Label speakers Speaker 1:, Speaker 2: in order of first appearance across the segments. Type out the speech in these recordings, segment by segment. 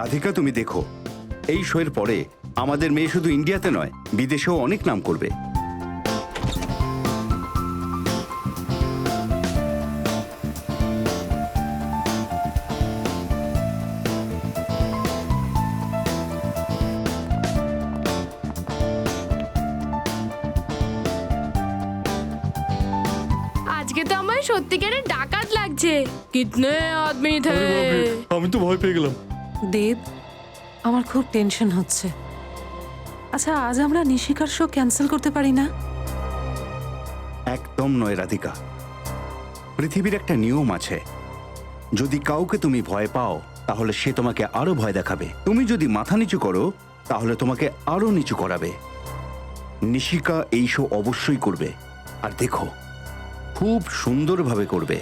Speaker 1: রাধিকা, তুমি দেখো, এই শোয়ের পরে আমাদের মেয়ে শুধু ইন্ডিয়াতে নয়, বিদেশেও অনেক নাম করবে।
Speaker 2: আজকে তো আমার সত্যিকারের ডাকাত লাগছে। কিতনে আদমি থে?
Speaker 3: আমি তো ভয় পেয়ে গেলাম।
Speaker 4: দেব, আমার খুব টেনশন হচ্ছে। আচ্ছা, আজ আমরা নিশিকার শো ক্যান্সেল করতে পারি না?
Speaker 1: একদম নয় রাধিকা, পৃথিবীর একটা নিয়ম আছে। যদি কাউকে তুমি ভয় পাও তাহলে সে তোমাকে আরো ভয় দেখাবে। তুমি যদি মাথা নিচু করো তাহলে তোমাকে আরো নিচু করাবে। নিশিকা এই শো অবশ্যই করবে, আর দেখো, খুব সুন্দরভাবে করবে।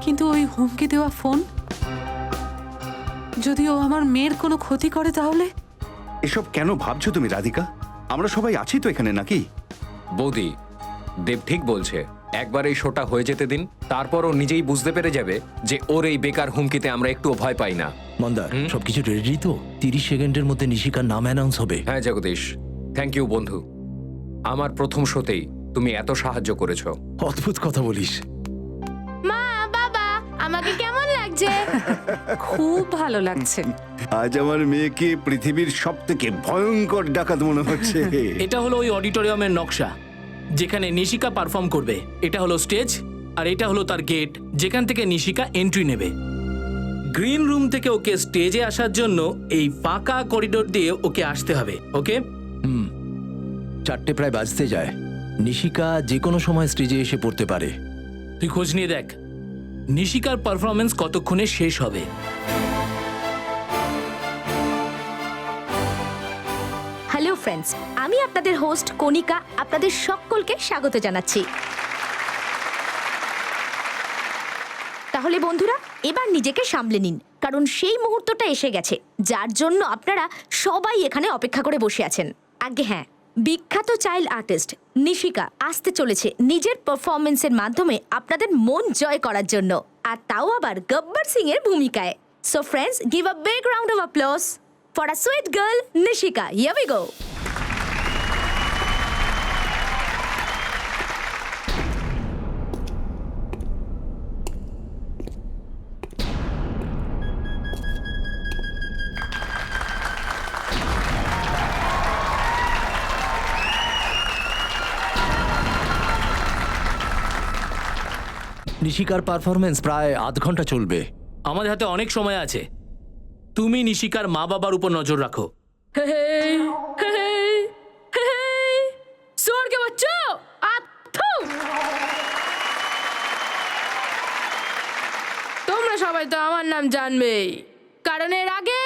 Speaker 4: কিন্তু ওই হুমকি দেওয়া ফোন, যদি ও আমার মেয়ের কোনো ক্ষতি করে তাহলে?
Speaker 1: এসব কেন ভাবছো তুমি রাধিকা? আমরা সবাই আছি তো এখানে, নাকি?
Speaker 5: বৌদি, দেব ঠিক বলছে। একবার এই শোটা হয়ে যেতে দিন, তারপর ও নিজেই বুঝতে পেরে যাবে যে ওর এই বেকার হুমকিতে আমরা একটুও ভয় পাই না।
Speaker 3: মন্দার, সবকিছু রেডি তো? 30 সেকেন্ডের মধ্যে নিশিকার নাম অ্যানাউন্স হবে।
Speaker 5: হ্যাঁ জগদীশ, থ্যাংক ইউ বন্ধু। আমার প্রথম শোতেই তুমি এত সাহায্য করেছো।
Speaker 3: অদ্ভুত কথা বলিস।
Speaker 2: মা, বাবা, আমাকে কেমন লাগছে?
Speaker 4: খুব ভালো লাগছে।
Speaker 1: আজ আমার মেয়েকে পৃথিবীর সব থেকে ভয়ঙ্কর ডাকাত মনে হচ্ছে।
Speaker 6: এটা হলো ওই অডিটোরিয়ামের নকশা যেখানে নিশিকা পারফর্ম করবে। এটা হলো স্টেজ, আর এটা হলো তার গেট যেখান থেকে নিশিকা এন্ট্রি নেবে। গ্রিন রুম থেকে ওকে স্টেজে আসার জন্য এই ফাঁকা করিডোর দিয়ে ওকে আসতে হবে। ওকে?
Speaker 3: 4টে প্রায় বাজতে যায়। নিশিকা যে কোনো সময় স্টেজে এসে পড়তে পারে।
Speaker 6: তুই খোঁজ নিয়ে দেখ নিশিকার পারফরমেন্স কতক্ষণে শেষ হবে।
Speaker 7: হ্যালো ফ্রেন্ডস, আমি আপনাদের হোস্ট কণিকা আপনাদের সকলকে স্বাগত জানাচ্ছি। তাহলে বন্ধুরা, এবার নিজেকে সামলে নিন, কারণ সেই মুহূর্তটা এসে গেছে যার জন্য আপনারা সবাই এখানে অপেক্ষা করে বসে আছেন। আগে হ্যাঁ, বিখ্যাত চাইল্ড আর্টিস্ট নিশিকা আসতে চলেছে নিজের পারফরমেন্সের মাধ্যমে আপনাদের মন জয় করার জন্য, আর তাও আবার গব্বর সিং এর ভূমিকায়। So friends, give a big round of applause for a sweet girl, Nishika. Here we go.
Speaker 3: নিশিকার পারফরমেন্স প্রায় আধ ঘন্টা চলবে।
Speaker 6: আমাদের হাতে অনেক সময় আছে। তুমি নিশিকার মা বাবার উপর নজর রাখো।
Speaker 2: सुअर के बच्चों, আথু! তোমরা সবাই তো আমার নাম জানবেই, কারণ এর আগে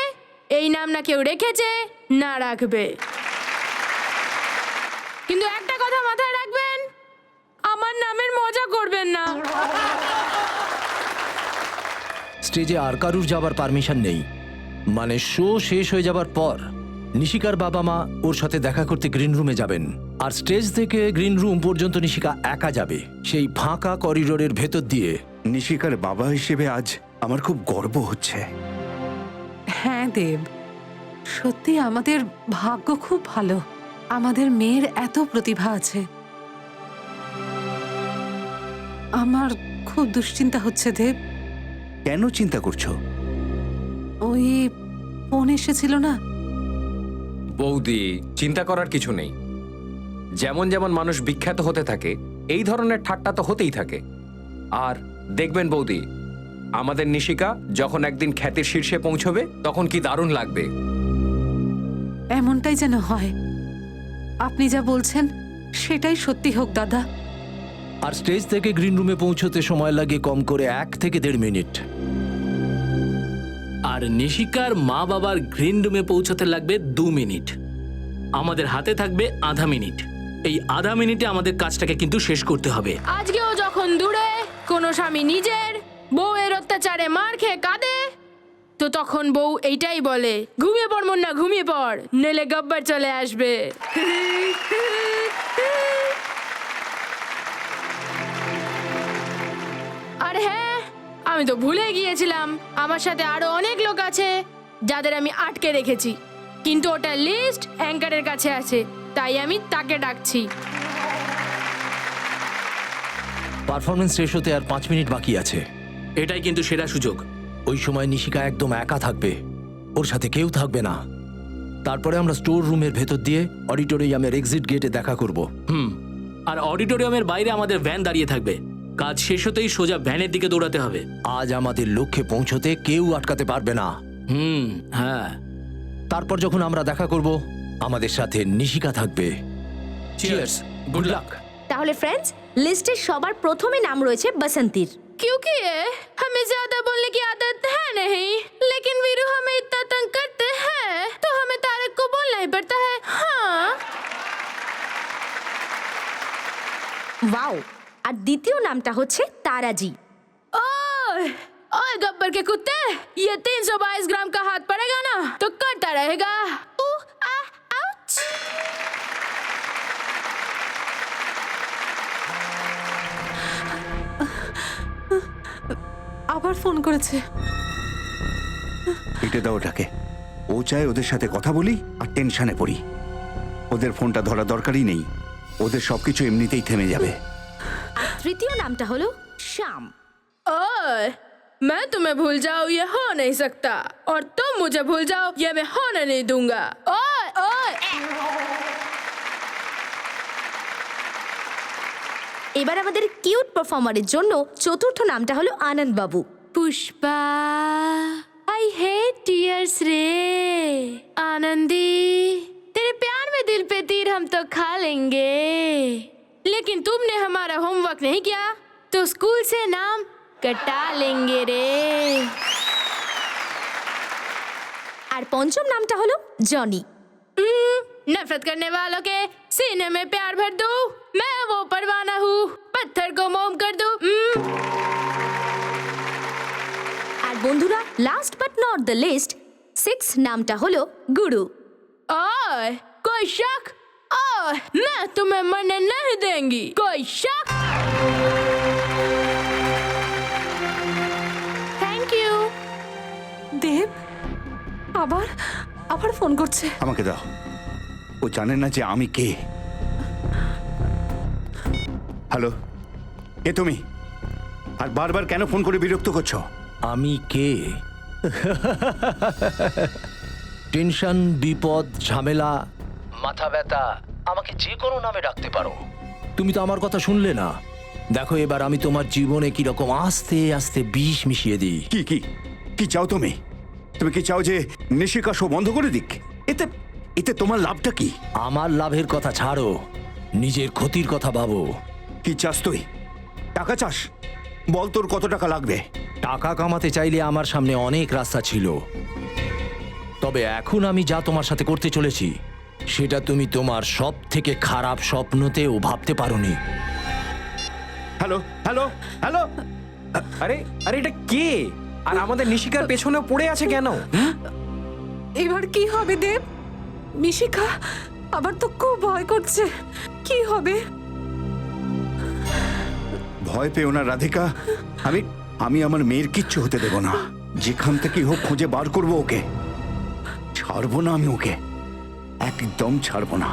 Speaker 2: এই নাম না কেউ রেখেছে না রাখবে। কিন্তু একটা কথা মাথায় রাখবেন, আমার নামের মজা করবেন না।
Speaker 3: স্টেজে আর কারুর যাবার পারমিশন নেই। মানে শো শেষ হয়ে যাবার পর নিশিকার বাবা মা ওর সাথে দেখা করতে গ্রিন রুমে যাবেন, আর স্টেজ থেকে গ্রিন রুম পর্যন্ত নিশিকা একা যাবে, সেই ফাঁকা করিডোরের ভেতর দিয়ে।
Speaker 1: নিশিকার বাবা হিসেবে আজ আমার খুব গর্ব হচ্ছে।
Speaker 4: হ্যাঁ দেব, সত্যি আমাদের ভাগ্য খুব ভালো। আমাদের মেয়ের এত প্রতিভা আছে। আমার খুব দুশ্চিন্তা হচ্ছে দেব।
Speaker 1: কেন চিন্তা করছো?
Speaker 4: ওই ফোন এসেছিল না?
Speaker 5: বৌদি, চিন্তা করার কিছু নেই। যেমন যেমন মানুষ বিখ্যাত হতে থাকে, এই ধরনের ঠাট্টা তো হতেই থাকে। আর দেখবেন বৌদি, আমাদের নিশিকা যখন একদিন খ্যাতির শীর্ষে পৌঁছবে তখন কি দারুণ লাগবে।
Speaker 4: এমনটাই যেন হয়। আপনি যা বলছেন সেটাই সত্যি হোক দাদা।
Speaker 3: আর স্টেজ থেকে গ্রিন রুমে পৌঁছতে সময় লাগে কম করে 1 থেকে 1.5 মিনিট।
Speaker 6: আর নিশিকার মা বাবার গ্রিন রুমে পৌঁছাতে লাগবে 2 মিনিট। আমাদের হাতে থাকবে আধা মিনিট। এই আধা মিনিটে আমাদের কাজটাকে কিন্তু শেষ করতে হবে।
Speaker 2: আজকেও যখন দূরে কোনো স্বামী নিজের বউয়ের অত্যাচারে মার খেয়ে কাঁদে, তো তখন বউ এইটাই বলে, ঘুমিয়ে পড় মুন্না, ঘুমিয়ে পড়, নইলে গব্বর চলে আসবে। আমি তো ভুলে গিয়েছিলাম আমার সাথে আরো অনেক লোক আছে যাদের আমি আটকে রেখেছি, কিন্তু ওটা লিস্ট অ্যাঙ্কারের কাছে আছে, তাই আমি তাকে ডাকছি।
Speaker 3: পারফরমেন্স শেষ হতে আর 5 মিনিট বাকি আছে।
Speaker 6: এটাই কিন্তু সেরা সুযোগ।
Speaker 3: ওই সময় নিশিকা একদম একা থাকবে, ওর সাথে কেউ থাকবে না। তারপরে আমরা স্টোর রুমের ভেতর দিয়ে অডিটোরিয়ামের এক্সিট গেটে দেখা করব।
Speaker 6: আর অডিটোরিয়ামের বাইরে আমাদের ভ্যান দাঁড়িয়ে থাকবে। কাজ শেষ হতেই সোজা ভ্যানের দিকে দৌড়াতে হবে।
Speaker 3: আজ আমাদের লক্ষ্যে পৌঁছতে কেউ আটকাতে পারবে না।
Speaker 6: হ্যাঁ।
Speaker 3: তারপর যখন আমরা দেখা করব, আমাদের সাথে নিশিকা থাকবে।
Speaker 6: Cheers, good luck.
Speaker 7: তাহলে ফ্রেন্ডস, লিস্টে সবার প্রথমে নাম রয়েছে বসন্তীর।
Speaker 2: क्योंकि ये हमें ज्यादा बोलने की आदत है नहीं, लेकिन वीरू हमें इतना तंग करते हैं तो हमें तारक को बोलना ही पड़ता है। हाँ,
Speaker 7: ওয়াও। আর দ্বিতীয় নামটা হচ্ছে তারাজি।
Speaker 2: ओए ओए गब्बर के कुत्ते, ये 322 ग्राम का हाथ पड़ेगा ना तो करता रहेगा। आउच।
Speaker 4: আবার ফোন করেছে।
Speaker 1: কেটে দাও ওটাকে। ও চায় ওদের সাথে কথা বলি আর টেনশনে পড়ি। ওদের ফোনটা ধরা দরকারই নেই, ওদের সবকিছু এমনিতেই থেমে যাবে।
Speaker 7: আর তৃতীয় নামটা হলো শ্যাম।
Speaker 2: ओए मैं तुम्हें भूल जाऊं ये हो नहीं सकता, और तुम मुझे भूल जाओ ये मैं होने नहीं दूंगा। ओए ओए
Speaker 7: এবার আমাদের কিউট পারফর্মারের জন্য চতুর্থ নামটা হলো আনন্দ বাবু।
Speaker 2: पुष्पा आई हेट टीयर्स रे। आनंदी, तेरे प्यार में दिल पे तीर हम तो खा लेंगे, लेकिन तुमने हमारा होमवर्क नहीं किया तो स्कूल से नाम कटा लेंगे रे।
Speaker 7: আর পঞ্চম নামটা হলো জনি।
Speaker 2: नफरत करने वालों के सीने में प्यार भर दूं, मैं वो परवाना हूँ पत्थर को मोम कर दूं।
Speaker 7: আর বন্ধুরা, last but not the least, 6 নামটা হলো গুরু।
Speaker 2: ओए कोई शक? ओए मैं तुम्हें मरने नहीं देंगी, कोई शक? Thank you.
Speaker 4: দেব আবার আবার ফোন করছে।
Speaker 1: আমাকে দাও, ও জানে না যে আমি কে। হ্যালো, কে তুমি? আর বারবার কেন ফোন করে বিরক্ত করছো?
Speaker 3: আমি কে? টেনশন, বিপদ, ঝামেলা, মাথা ব্যথা, আমাকে যে কোনো নামে ডাকতে পারো। তুমি তো আমার কথা শুনলে না। দেখো এবার আমি তোমার জীবনে কিরকম আস্তে আস্তে বিষ মিশিয়ে দিই।
Speaker 1: কি কি কি চাও তুমি? তুমি কি চাও যে নিশিকা শো বন্ধ করে দিক? এতে এতে তোমার লাভটা কি?
Speaker 3: আমার লাভের কথা ছাড়ো, নিজের ক্ষতির কথা ভাবো।
Speaker 1: কি চাস তুই? টাকা চাস? বল তোর কত টাকা লাগবে?
Speaker 3: টাকা কামাতে চাইলে আমার সামনে অনেক রাস্তা ছিল, তবে এখন আমি যা তোমার সাথে করতে চলেছি সেটা তুমি তোমার সব থেকে খারাপ স্বপ্নতেও ভাবতে পারোনি।
Speaker 1: হ্যালো হ্যালো হ্যালো,
Speaker 5: আরে আরে এটা কে? আর আমাদের নিশিকার পেছনে পড়ে আছে কেন?
Speaker 4: এবার কি হবে দেব? নিশিকা আবার তো খুব ভয় করছে। কি হবে?
Speaker 1: ভয় পেও না রাধিকা, আমি আমি আমার মেয়ের কিচ্ছু হতে দেব না। যেখান থেকে হোক খুঁজে বার করবো ওকে। ছাড়বো না আমি ওকে, একদম ছাড়বো না।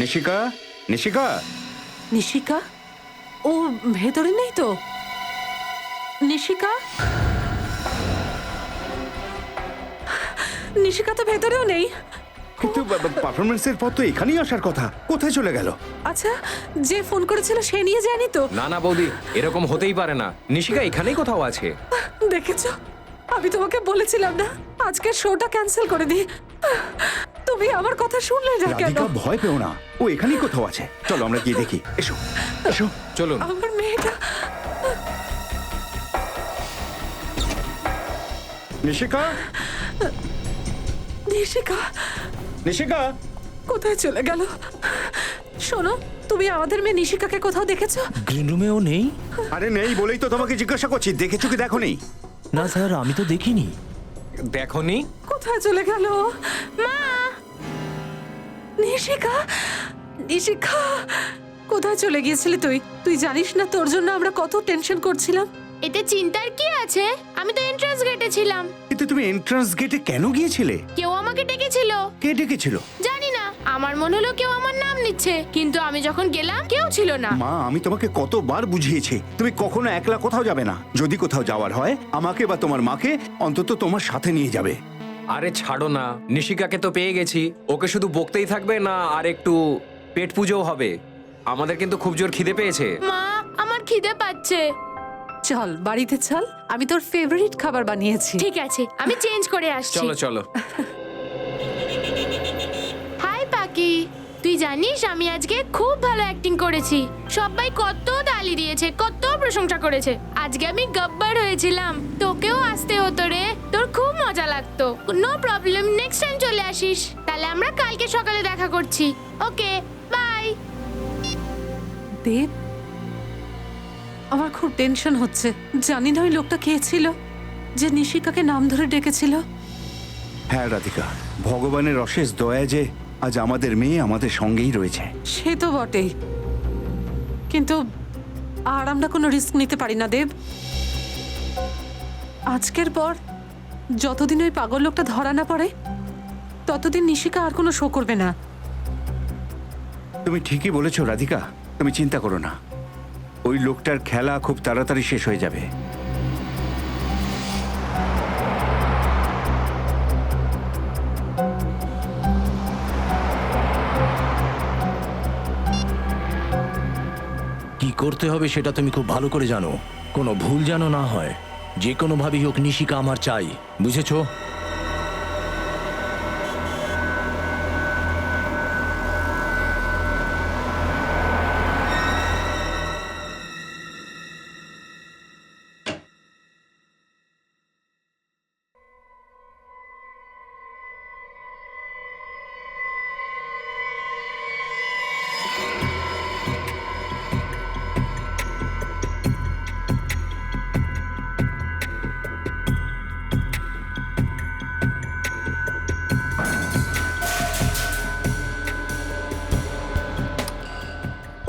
Speaker 1: নিশিকা, নিশিকা,
Speaker 4: নিশিকা? ও ভেতরে নেই তো? নিশিকা? নিশিকা তো ভেতরেও নেই।
Speaker 1: কিন্তু পারফরমেন্সের পর তো এখানেই আসার কথা, কোথায় চলে গেল?
Speaker 4: আচ্ছা, যে ফোন করেছিল সে নিয়ে যায়নি তো?
Speaker 5: না না বৌদি, এরকম হতেই পারে না। নিশিকা এখানেই কোথাও আছে।
Speaker 4: দেখেছো, আমি তোমাকে বলেছিলাম না আজকের শোটা ক্যান্সেল করে দিই। তুমি আমার কথা শুনলে না কেন?
Speaker 1: রাধিকা ভয় পেও না, ও এখানেই কোথাও আছে। চলো আমরা গিয়ে দেখি, এসো এসো।
Speaker 5: চলুন।
Speaker 4: আমার মেয়েটা।
Speaker 1: নিশিকা,
Speaker 4: নিশিকা
Speaker 1: নিশিকা।
Speaker 4: কোথায় চলে গেল? শোনো, তুমি আমাদের মেয়ে নিশিকাকে কোথাও দেখেছো?
Speaker 3: গ্রিন রুমেও নেই।
Speaker 1: আরে নেই বলেই তো তোমাকে জিজ্ঞাসা করছি, দেখেছো কি দেখো? নেই।
Speaker 3: না স্যার, আমি তো দেখিনি।
Speaker 5: দেখোনি?
Speaker 4: কোথায় চলে গেল? মা! নিশিকা, নিশিকা, কোথায় চলে গিয়েছিলি তুই? তুই জানিস না তোর জন্য আমরা কত টেনশন করছিলাম?
Speaker 2: এতে চিন্তার কি আছে? আমি তো এন্ট্রান্স গেটে ছিলাম।
Speaker 1: কিন্তু তুমি এন্ট্রান্স গেটে কেন গিয়েছিলে?
Speaker 2: কেউ আমাকে ডেকেছিল।
Speaker 1: কে ডেকেছিল?
Speaker 2: জানি না, আমার মনে হলো কেউ আমার নাম নিচ্ছে, কিন্তু আমি যখন গেলাম কেউ ছিল না।
Speaker 1: মা, আমি তোমাকে কতবার বুঝিয়েছি তুমি কখনো একলা কোথাও যাবে না। যদি কোথাও যাওয়ার হয় আমাকে বা তোমার মাকে অন্তত তোমার সাথে নিয়ে যাবে।
Speaker 5: আরে ছাড়ো না, নিশিকাকে তো পেয়ে গেছি। ওকে শুধু বকতেই থাকবে না, আর একটু পেট পুজোও হবে। আমাদের কিন্তু খুব জোর খিদে পেয়েছে।
Speaker 2: মা, আমার খিদে পাচ্ছে।
Speaker 4: চল বাড়িতে চল, আমি তোর ফেভারিট খাবার বানিয়েছি।
Speaker 2: ঠিক আছে, আমি চেঞ্জ করে আসছি।
Speaker 5: চলো চলো।
Speaker 2: হাই পাকি, তুই জানিস আমি আজকে খুব ভালো অ্যাক্টিং করেছি। সবাই কত তালি দিয়েছে, কত প্রশংসা করেছে। আজকে আমি গব্বর হয়েছিলাম। তোকেও আসতে হতো রে, তোর খুব মজা লাগতো। নো প্রবলেম, নেক্সট টাইম চলে আসিস। তাহলে আমরা কালকে সকালে দেখা করছি। ওকে, বাই।
Speaker 4: দেব, আমার খুব টেনশন হচ্ছে। জানি না ওই লোকটা কে ছিল যে নিশিকাকে নাম ধরে ডেকেছিল।
Speaker 1: হ্যাঁ রাধিকা, ভগবানের অশেষ দয়া যে আজ আমাদের মেয়ে আমাদের সঙ্গেই রয়েছে।
Speaker 4: সে তো বটেই, কিন্তু আর আমরা কোনো রিস্ক নিতে পারি না দেব। আজকের পর যতদিন ওই পাগল লোকটা ধরা না পড়ে ততদিন নিশিকা আর কোনো শো করবে না।
Speaker 1: তুমি ঠিকই বলেছো রাধিকা, তুমি চিন্তা করো না। ওই লোকটার খেলা খুব তাড়াতাড়ি শেষ হয়ে যাবে।
Speaker 3: কি করতে হবে সেটা তুমি খুব ভালো করে জানো। কোনো ভুল যেন না হয়। যে কোনোভাবেই হোক নিশিকা আমার চাই, বুঝেছো?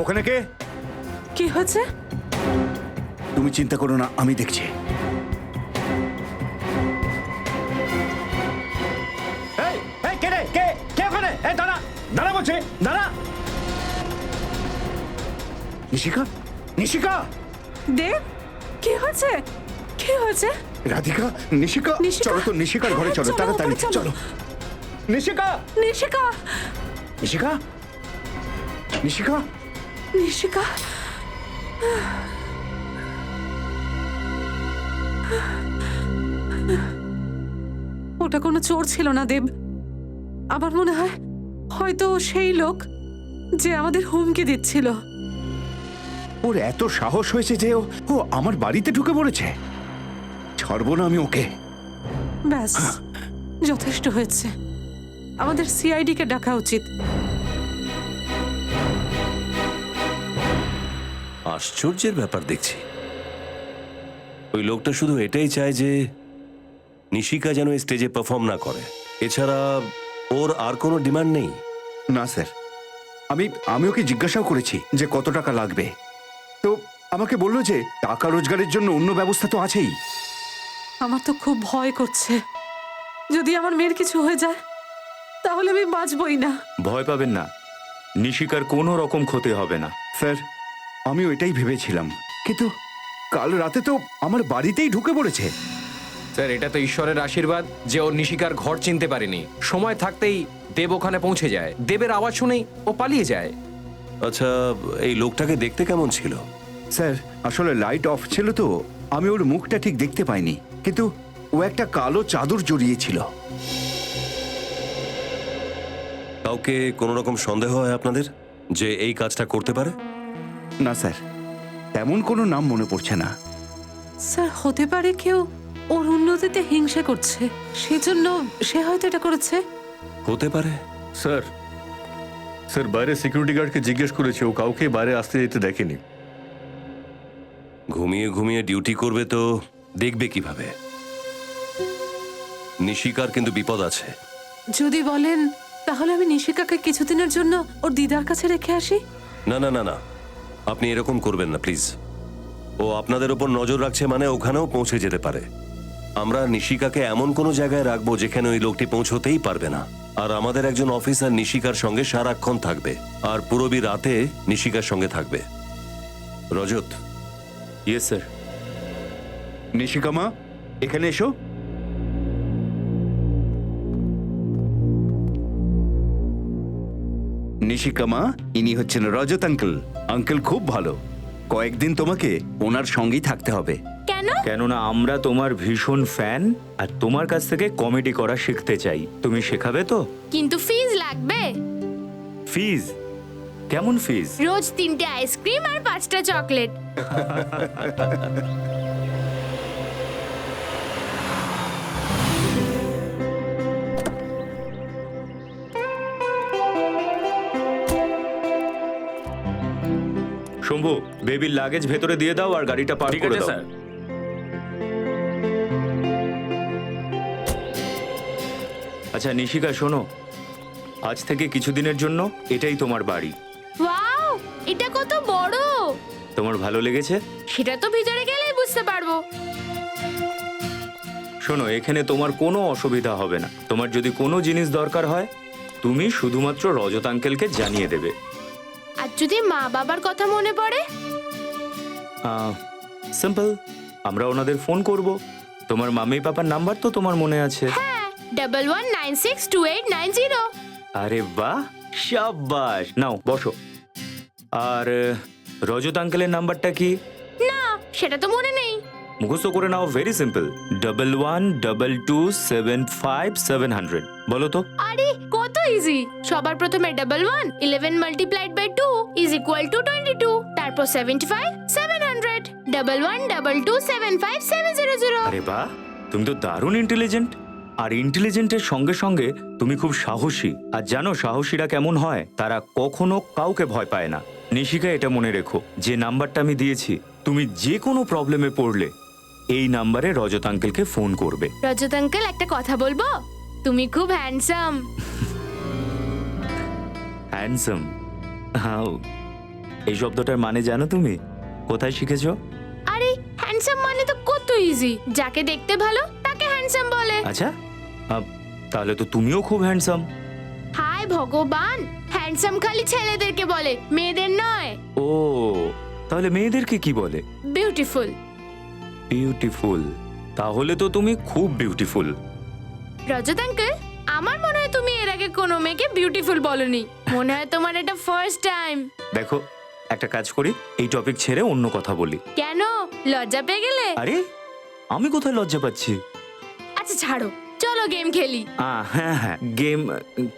Speaker 1: ওখানে কে?
Speaker 4: কি হয়েছে?
Speaker 1: তুমি চিন্তা করো না, আমি দেখছি। এই, এই, কে রে? কে? কে ওখানে? এই, দাঁড়া, দাঁড়া বলছে, দাঁড়া। নিশিকা, নিশিকা।
Speaker 4: দেব, কি হয়েছে? কি হয়েছে?
Speaker 1: রাধিকা, নিশিকা,
Speaker 4: নিশিকা?
Speaker 1: চলো তো নিশিকার ঘরে চলো,
Speaker 4: চলো,
Speaker 1: তাড়াতাড়ি
Speaker 4: ওপরে চলো।
Speaker 1: চলো। নিশিকা,
Speaker 4: নিশিকা,
Speaker 1: নিশিকা, নিশিকা।
Speaker 4: নিশিকা, ওটা কোনো চোর ছিল না দেব। আমার মনে হয় হয়তো ও সেই লোক যে আমাদের হুমকি দিচ্ছিল।
Speaker 1: ওর এত সাহস হয়েছে যে ও আমার বাড়িতে ঢুকে পড়েছে। ছাড়বো না আমি ওকে।
Speaker 4: ব্যাস, যথেষ্ট হয়েছে। আমাদের সিআইডি কে ডাকা উচিত।
Speaker 8: আশ্চর্যের ব্যাপার দেখছি। ওই লোকটা শুধু এটাই চায় যে নিশিকা যেন স্টেজে পারফর্ম না করে। এছাড়া ওর আর কোনো ডিমান্ড নেই।
Speaker 1: না স্যার, আমি ওকে জিজ্ঞাসাও করেছি যে কত টাকা লাগবে। তো আমাকে বললো যে টাকা রোজগারের জন্য অন্য ব্যবস্থা তো আছেই।
Speaker 4: আমার তো খুব ভয় করছে, যদি আমার মেয়ের কিছু হয়ে যায় তাহলে আমি বাঁচবই না।
Speaker 9: ভয় পাবেন না, নিশিকার কোনো রকম ক্ষতি হবে না।
Speaker 1: স্যার, আমি ওইটাই ভেবেছিলাম, কিন্তু কাল রাতে তো আমার বাড়িতেই ঢুকে পড়েছে।
Speaker 5: স্যার এটা তো ঈশ্বরের আশীর্বাদ যে ও নিশিকার ঘর চিনতে পারেনি। সময় থাকতেই দেব ওখানে পৌঁছে যায়, দেবের আওয়াজ শুনেই ও পালিয়ে যায়।
Speaker 8: আচ্ছা, এই লোকটাকে দেখতে কেমন ছিল?
Speaker 1: স্যার আসলে লাইট অফ ছিল তো আমি ওর মুখটা ঠিক দেখতে পাইনি, কিন্তু ও একটা কালো চাদর জড়িয়েছিল।
Speaker 8: কাউকে কোনো রকম সন্দেহ হয় আপনাদের যে এই কাজটা করতে পারে?
Speaker 1: না স্যার, তেমন কোনো নাম মনে পড়ছে না।
Speaker 4: স্যার হতে পারে কেউ ওর উন্নতিতে হিংসা করছে, সেজন্য সে হয়তো এটা করেছে।
Speaker 8: হতে পারে।
Speaker 9: স্যার স্যার বাইরে সিকিউরিটি গার্ডকে জিজ্ঞেস করেছে, ও কাউকে বাইরে আসতে যেতে দেখেনি।
Speaker 8: ঘুমিয়ে ঘুমিয়ে ডিউটি করবে তো দেখবে কিভাবে? নিশিকার কিন্তু বিপদ আছে।
Speaker 4: যদি বলেন তাহলে আমি নিশিকাকে কিছুদিনের জন্য ওর দিদার কাছে রেখে আসি।
Speaker 8: না না না না, আপনি এরকম করবেন না প্লিজ। ও আপনাদের ওপর নজর রাখছে মানে ওখানেও পৌঁছে যেতে পারে। আমরা নিশিকাকে এমন কোনো জায়গায় রাখবো যেখানে ওই লোকটি পৌঁছতেই পারবে না। আর আমাদের একজন অফিসার নিশিকার সঙ্গে সারাক্ষণ থাকবে, আর পুরবী রাতে নিশিকার সঙ্গে থাকবে। রজত।
Speaker 9: Yes sir.
Speaker 1: নিশিকামা এখানে এসো। নিশিকামা, ইনি হচ্ছেন রজত আঙ্কেল। আঙ্কেল খুব ভালো, কয়েকদিন তোমাকে ওনার সঙ্গেই থাকতে হবে।
Speaker 2: কেন?
Speaker 9: কেননা আমরা তোমার ভীষণ ফ্যান আর তোমার কাছ থেকে কমেডি করা শিখতে চাই। তুমি শেখাবে তো?
Speaker 2: কিন্তু ফিজ লাগবে।
Speaker 9: ফিজ? কেমন ফিজ?
Speaker 2: রোজ 3টে আইসক্রিম আর 5টা চকলেট।
Speaker 9: শম্ভু, বেবির লাগেজ ভেতরে দিয়ে দাও আর গাড়িটা পার্ক করে দাও।
Speaker 5: স্যার।
Speaker 9: আচ্ছা নিশিকা শোনো, আজ থেকে কিছুদিনের জন্য এটাই তোমার বাড়ি।
Speaker 2: ওয়াও, এটা কত বড়!
Speaker 9: তোমার ভালো লেগেছে?
Speaker 2: সেটা তো ভিতরে গেলেই বুঝতে পারবো।
Speaker 9: শোনো, এখানে তোমার কোনো অসুবিধা হবে না। তোমার যদি কোনো জিনিস দরকার হয় তুমি শুধুমাত্র রজত আঙ্কেলকে জানিয়ে দেবে।
Speaker 2: আর যদি মা বাবার কথা মনে পড়ে?
Speaker 9: সিম্পল, আমরা ওনাদের ফোন করব। তোমার মাম্মি পাপার নাম্বার তো তোমার মনে আছে?
Speaker 2: হ্যাঁ, 11962890।
Speaker 9: আরে বাহ, শাবাশ। নাও বসো। আর রজত আঙ্কেলের নাম্বারটা কি?
Speaker 2: না, সেটা তো মনে নেই।
Speaker 9: মুখস্থ করে নাও, ভেরি সিম্পল। 112275 বলো তো।
Speaker 2: আরে কত ইজি! সবার প্রথমে 11 11 multiplied by 2 is equal to 22, তারপর 75 700 112275
Speaker 9: আরে বাহ, তুমি তো দারুণ ইন্টেলিজেন্ট। আর ইন্টেলিজেন্টের সঙ্গে সঙ্গে তুমি খুব সাহসী। আর জানো সাহসীরা কেমন হয়? তারা কখনো কাউকে ভয় পায় না। নিশিকা, এটা মনে রেখো, যে নাম্বারটা আমি দিয়েছি, তুমি যে কোনো প্রবলেমে পড়লে এই নাম্বারে রজত আঙ্কেলকে ফোন করবে।
Speaker 2: রজত আঙ্কেল, একটা কথা বলবো? তুমি খুব হ্যান্ডসাম।
Speaker 9: হ্যান্ডসাম? হাউ, এই শব্দটার মানে জানো তুমি? কোথায় শিখেছো?
Speaker 2: আরে হ্যান্ডসাম মানে তো কত ইজি। যাকে দেখতে ভালো তাকে হ্যান্ডসাম বলে।
Speaker 9: আচ্ছা, তাহলে তো তুমিও খুব হ্যান্ডসাম।
Speaker 2: হায় ভগবান, হ্যান্ডসাম খালি ছেলেদেরকে বলে, মেয়েদের নয়।
Speaker 9: ও, তাহলে মেয়েদেরকে কি বলে?
Speaker 2: বিউটিফুল।
Speaker 9: বিউটিফুল? তাহলে তো তুমি খুব বিউটিফুল।
Speaker 2: রজত আঙ্কেল, আমার মনে হয় তুমি এর আগে কোনো মেয়েকে বিউটিফুল বলনি। মনে হয় তোমার এটা ফার্স্ট টাইম।
Speaker 9: দেখো, একটা কাজ করি, এই টপিক ছেড়ে অন্য কথা বলি।
Speaker 2: কেন, লজ্জা পেয়ে গেলে?
Speaker 9: আরে আমি কোথায় লজ্জা পাচ্ছি?
Speaker 2: আচ্ছা ছাড়ো, চলো গেম খেলি।
Speaker 9: হ্যাঁ হ্যাঁ, গেম?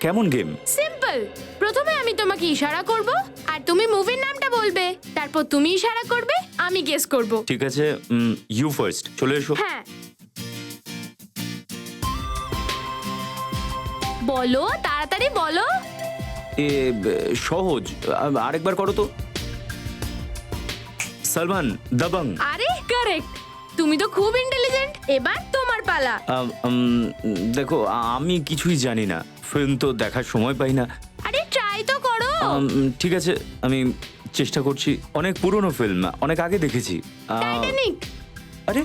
Speaker 9: কেমন গেম?
Speaker 2: সিম্পল। প্রথমে আমি তোমাকে ইশারা করব আর তুমি মুভির নামটা বলবে, তারপর তুমি ইশারা করবে, আমি গেস করব।
Speaker 9: ঠিক আছে, ইউ ফার্স্ট। চলে এসো।
Speaker 2: হ্যাঁ, বলো, তাড়াতাড়ি বলো।
Speaker 9: সহজ, আরেকবার করো তো। সালমান দাবাং।
Speaker 2: আরে কারেক্ট, তুমি তো খুব ইন্টেলিজেন্ট। এবার তোমার পালা।
Speaker 9: দেখো, আমি কিছুই জানি না, ফিল্ম তো দেখার সময় পাই না।
Speaker 2: আরে ট্রাই তো করো।
Speaker 9: ঠিক আছে, আমি চেষ্টা করছি। অনেক পুরনো ফিল্ম, অনেক আগে দেখেছি।
Speaker 2: টাইটানিক।
Speaker 9: আরে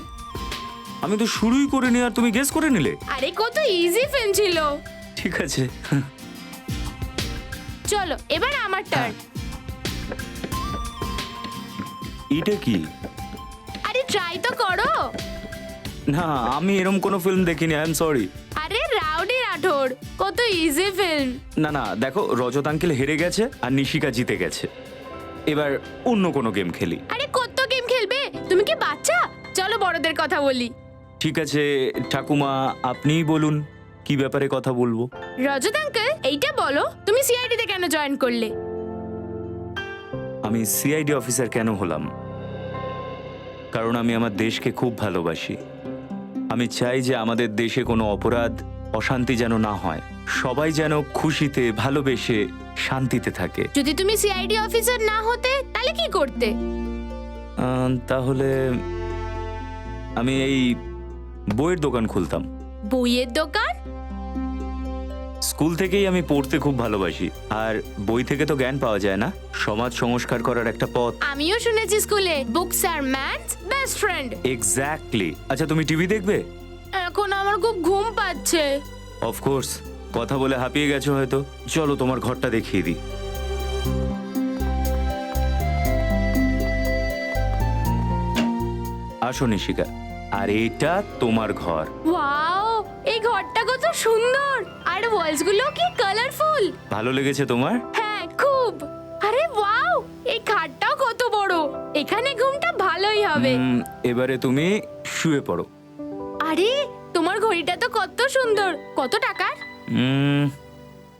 Speaker 9: আমি তো শুরুই করিনি আর তুমি গেস করে নিলে।
Speaker 2: আরে কত ইজি ফিল্ম ছিল।
Speaker 9: ঠিক আছে,
Speaker 2: চলো এবার আমার টার্ন।
Speaker 9: এটা কি?
Speaker 2: আরে ট্রাই তো করো।
Speaker 9: না, আমি এরকম কোনো ফিল্ম দেখিনি, আই এম সরি।
Speaker 2: আরে রাউডি রাঠোর, কত ইজি ফিল্ম।
Speaker 9: না না, দেখো রজত আঙ্কেল হেরে গেছে আর নিশিকা জিতে গেছে। এবার অন্য কোনো গেম খেলি।
Speaker 2: আরে কত গেম খেলবে, তুমি কি বাচ্চা? চলো বড়দের কথা বলি।
Speaker 9: ঠিক আছে ঠাকুমা, আপনিই বলুন কি ব্যাপারে কথা বলবো।
Speaker 2: রজত আঙ্কেল, এইটা বলো তুমি সিআইডি তে কেন জয়েন করলে?
Speaker 9: আমি সিআইডি অফিসার কেন হলাম? কারণ আমি আমার দেশকে খুব ভালোবাসি। আমি চাই যে আমাদের দেশে কোনো অপরাধ অশান্তি যেন না হয়, সবাই যেন খুশিতে ভালোবেসে শান্তিতে থাকে।
Speaker 2: যদি তুমি সিআইডি অফিসার না হতে তাহলে কি করতে?
Speaker 9: তাহলে আমি এই বইয়ের দোকান খুলতাম।
Speaker 2: বইয়ের দোকান?
Speaker 9: স্কুল থেকেই আমি পড়তে খুব ভালোবাসি, আর বই থেকে তো জ্ঞান পাওয়া যায় না, সমাজ সংস্কার করার একটা পথ।
Speaker 2: আমিও শুনেছি স্কুলে books are man's best friend.
Speaker 9: Exactly. আচ্ছা তুমি টিভি দেখবে?
Speaker 2: এখন আমার খুব ঘুম পাচ্ছে।
Speaker 9: অফকোর্স, কথা বলে হাঁপিয়ে গেছো হয়তো। চলো তোমার ঘরটা দেখিয়ে দিই। আসো নিশিকা, আর এটা তোমার ঘর।
Speaker 2: ওয়াও, এই ঘরটা কত সুন্দর, আর ওয়ালস গুলো কি কালারফুল।
Speaker 9: ভালো লেগেছে তোমার?
Speaker 2: হ্যাঁ খুব। আরে ওয়াও, এই খাটটাও কত বড়, এখানে ঘুমটা ভালোই হবে।
Speaker 9: এবারে তুমি শুয়ে পড়ো।
Speaker 2: আরে তোমার ঘড়িটা তো কত সুন্দর, কত টাকার?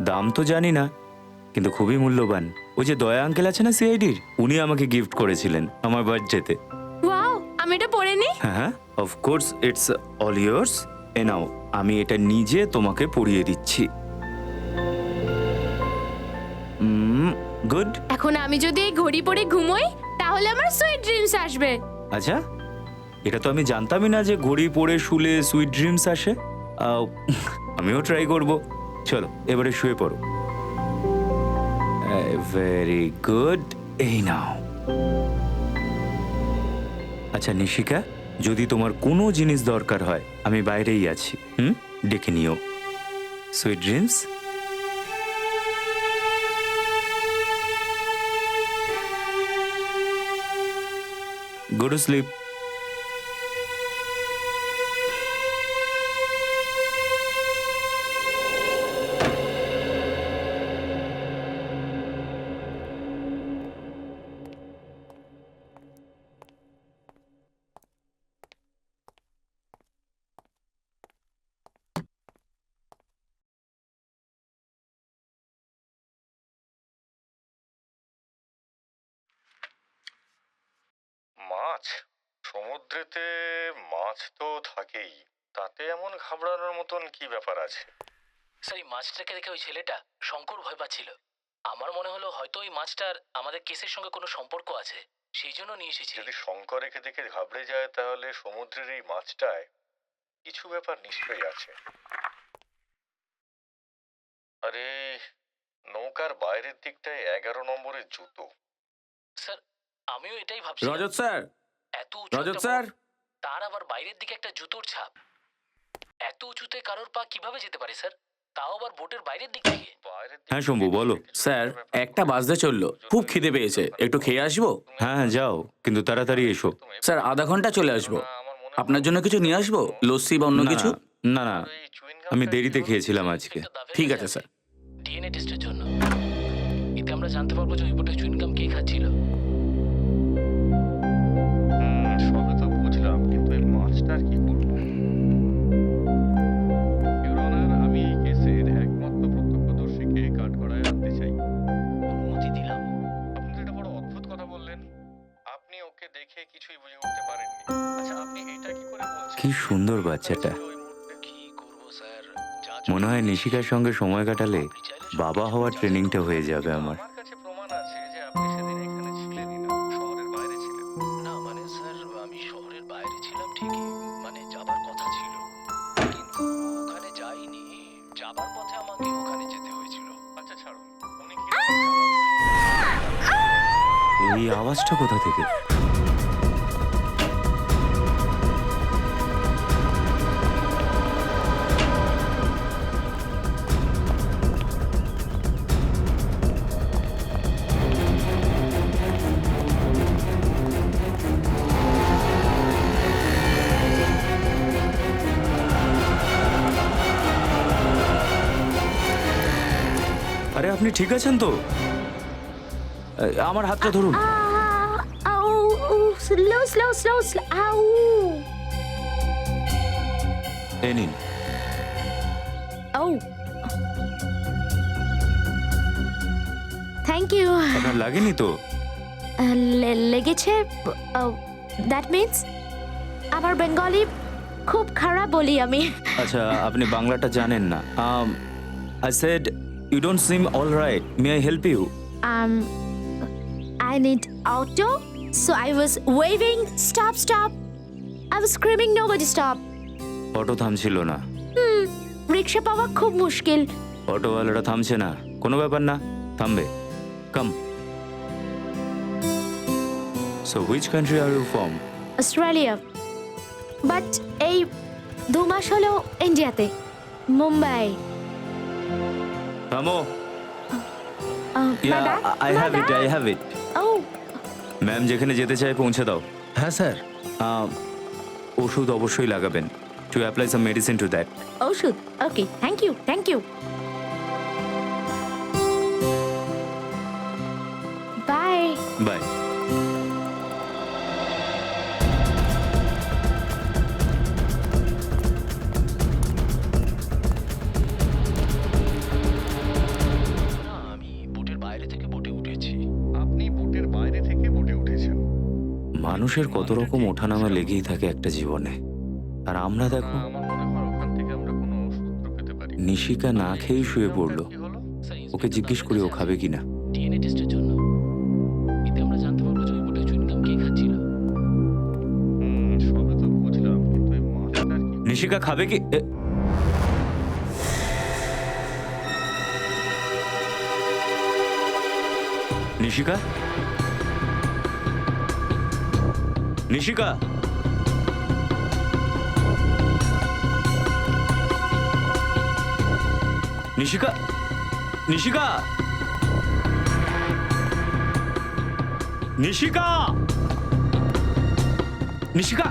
Speaker 9: দাম তো জানি না, কিন্তু খুবই মূল্যবান। ওই যে দয়া আঙ্কেল আছে না সিআইডির, উনি আমাকে গিফট করেছিলেন আমার বার্থডেতে।
Speaker 2: ওয়াও, আমি এটা পরে নিই?
Speaker 9: হ্যাঁ অফকোর্স, ইটস অল ইয়ার্স। এ নাও, আমি এটা নিজে তোমাকে পরিয়ে দিচ্ছি। গুড।
Speaker 2: এখন আমি যদি এই ঘড়ি পরে ঘুমোই তাহলে আমার সুইট ড্রিমস আসবে।
Speaker 9: আচ্ছা, এটা তো আমি জানতামই না যে ঘড়ি পরে শুলে সুইট ড্রিমস আসে। আমিও ট্রাই করব। চলো এবারে শুয়ে পড়ো। ভেরি গুড, এই নাও। আচ্ছা নিশিকা, যদি তোমার কোনো জিনিস দরকার হয় আমি বাইরেই আছি, ডেকে নিও। Sweet dreams. Go to sleep.
Speaker 10: মাছ? সমুদ্রেতে মাছ তো থাকেই, তাতে এমন ঘাবড়ানোর মতন কি ব্যাপার আছে?
Speaker 3: স্যার, এই মাছটাকে দেখে ওই ছেলেটা শঙ্কর ভয় পাচ্ছিল। আমার মনে হলো হয়তো ওই মাছটার আমাদের কেসের সঙ্গে কোনো সম্পর্ক আছে, সেই জন্য নিয়ে এসেছি।
Speaker 10: যদি শঙ্করেকে দেখে ঘাবড়ে যায় তাহলে সমুদ্রের এই মাছটায় কিছু ব্যাপার নিশ্চয়ই আছে। আরে, নৌকার বাইরের দিকটায় 11 নম্বরের জুতো।
Speaker 3: স্যার, আমিও এটাই ভাবছি।
Speaker 5: রজত স্যার,
Speaker 3: এত উঁচু
Speaker 5: রজত
Speaker 3: একটা
Speaker 5: স্যার।
Speaker 3: বোট, তার আবার বাইরের দিকে একটা জুতোর ছাপ। এত উঁচুতে কারোর পা কিভাবে যেতে পারে স্যার, তাও আবার বোটের বাইরের দিক থেকে?
Speaker 9: হ্যাঁ শম্ভু, বলো।
Speaker 6: স্যার, একটা বাজতে চললো, খুব খিদে পেয়েছে, একটু খেয়ে আসবো?
Speaker 9: হ্যাঁ যাও, কিন্তু তাড়াতাড়ি এসো।
Speaker 6: স্যার, আধা ঘন্টা চলে আসবো। আপনার জন্য কিছু নিয়ে আসবো, লস্যি বা অন্য
Speaker 9: না,
Speaker 6: কিছু?
Speaker 9: না না, আমি দেরিতে খেয়েছিলাম আজকে।
Speaker 6: ঠিক আছে স্যার।
Speaker 3: ডিএনএ টেস্টের জন্য। এতে আমরা জানতে পারবো যে ওই বোটে চুইনগাম কে খাচ্ছিল।
Speaker 10: সবে তো বুঝলাম, কিন্তু এই মাছটার কি করবো? ইউর অনার, আমি এই কেসের একমাত্র প্রত্যক্ষদর্শীকে কাঠগড়ায় আনতে চাই।
Speaker 3: অনুমতি দিলাম।
Speaker 10: আপনি তো এটা বড় অদ্ভুত কথা বললেন। আপনি ওকে দেখে কিছুই বুঝে উঠতে পারেননি। আচ্ছা, আপনি এটা কি করে বলছেন?
Speaker 9: কি সুন্দর বাচ্চাটা।
Speaker 10: ওই মুহূর্তে
Speaker 3: কি করবো স্যার,
Speaker 9: মনে হয় নিশিকার সঙ্গে সময় কাটালে বাবা হওয়ার ট্রেনিংটা হয়ে যাবে আমার।
Speaker 10: আমার কাছে প্রমাণ আছে যে আপনি সেদিন এখানে ছিলেনই না, শহরের বাইরে ছিলেন।
Speaker 3: না মানে স্যার, আমি শহরের বাইরে ছিলাম ঠিকই, মানে যাবার কথা ছিল, কিন্তু ওখানে যাইনি। যাবার পথে আমাকে ওখানে যেতে হয়েছিল।
Speaker 10: আচ্ছা ছাড়ুন, উনি কি
Speaker 9: এই আওয়াজটা কোথা থেকে? আপনি ঠিক আছেন তো? আমার হাতটা ধরুন।
Speaker 7: আউ স্লো স্লো স্লো আউ
Speaker 9: এই নিন।
Speaker 7: আউ থ্যাংক ইউ।
Speaker 9: আপনার লাগেনি তো?
Speaker 7: লেগেছে। দ্যাট মিন্স আমার বেঙ্গলি খুব খারাপ বলি আমি।
Speaker 9: আচ্ছা, আপনি বাংলাটা জানেন না। I said you don't seem all right, may I help you?
Speaker 7: I need auto, so I was waving, stop, stop. I was screaming, nobody stop.
Speaker 9: Auto থামছিল না।
Speaker 7: রিক্সা পাওয়া খুব মুশকিল।
Speaker 9: অটোওয়ালাটা থামছে না, কোনো ব্যাপার না, থামবে। Come. So which country are you from?
Speaker 7: Australia, but এই 2 মাস হলো ইন্ডিয়াতে, মুম্বাই।
Speaker 9: থামো।
Speaker 7: My bag?
Speaker 9: I
Speaker 7: My
Speaker 9: have it,
Speaker 7: bag?
Speaker 9: I have it.
Speaker 7: Oh,
Speaker 9: ma'am যেখানে যেতে চায় পৌঁছে দাও।
Speaker 3: হ্যাঁ স্যার।
Speaker 9: ওষুধ অবশ্যই লাগাবেন। To apply some medicine to that.
Speaker 7: ওষুধ। Okay, thank you, thank you. Bye.
Speaker 9: Bye.
Speaker 3: আমি বোটের বাইরে থেকে বোটে উঠেছি।
Speaker 10: আপনি বোটের বাইরে থেকে বোটে উঠেছেন।
Speaker 9: মানুষের কত রকম ওঠানামা লেগেই থাকে একটা জীবনে, আর আমরা দেখো
Speaker 10: আমার মনে হয় ওখান থেকে আমরা কোনো সূত্র পেতে পারি।
Speaker 9: নিশিকা না খেয়েই শুয়ে পড়লো।
Speaker 10: কি হলো?
Speaker 9: ওকে জিজ্ঞেস করি ও খাবে কিনা।
Speaker 6: ডিএনএ টেস্টের জন্য। এতে আমরা জানতে পারবো যে ওই বোটে চুইংগাম কে খাচ্ছিল।
Speaker 10: সবে তো বুঝলাম, কিন্তু এই মাছটার কি?
Speaker 9: নিশিকা খাবে কি? নিশিকা, নিশিকা, নিশিকা, নিশিকা, নিশিকা, নিশিকা।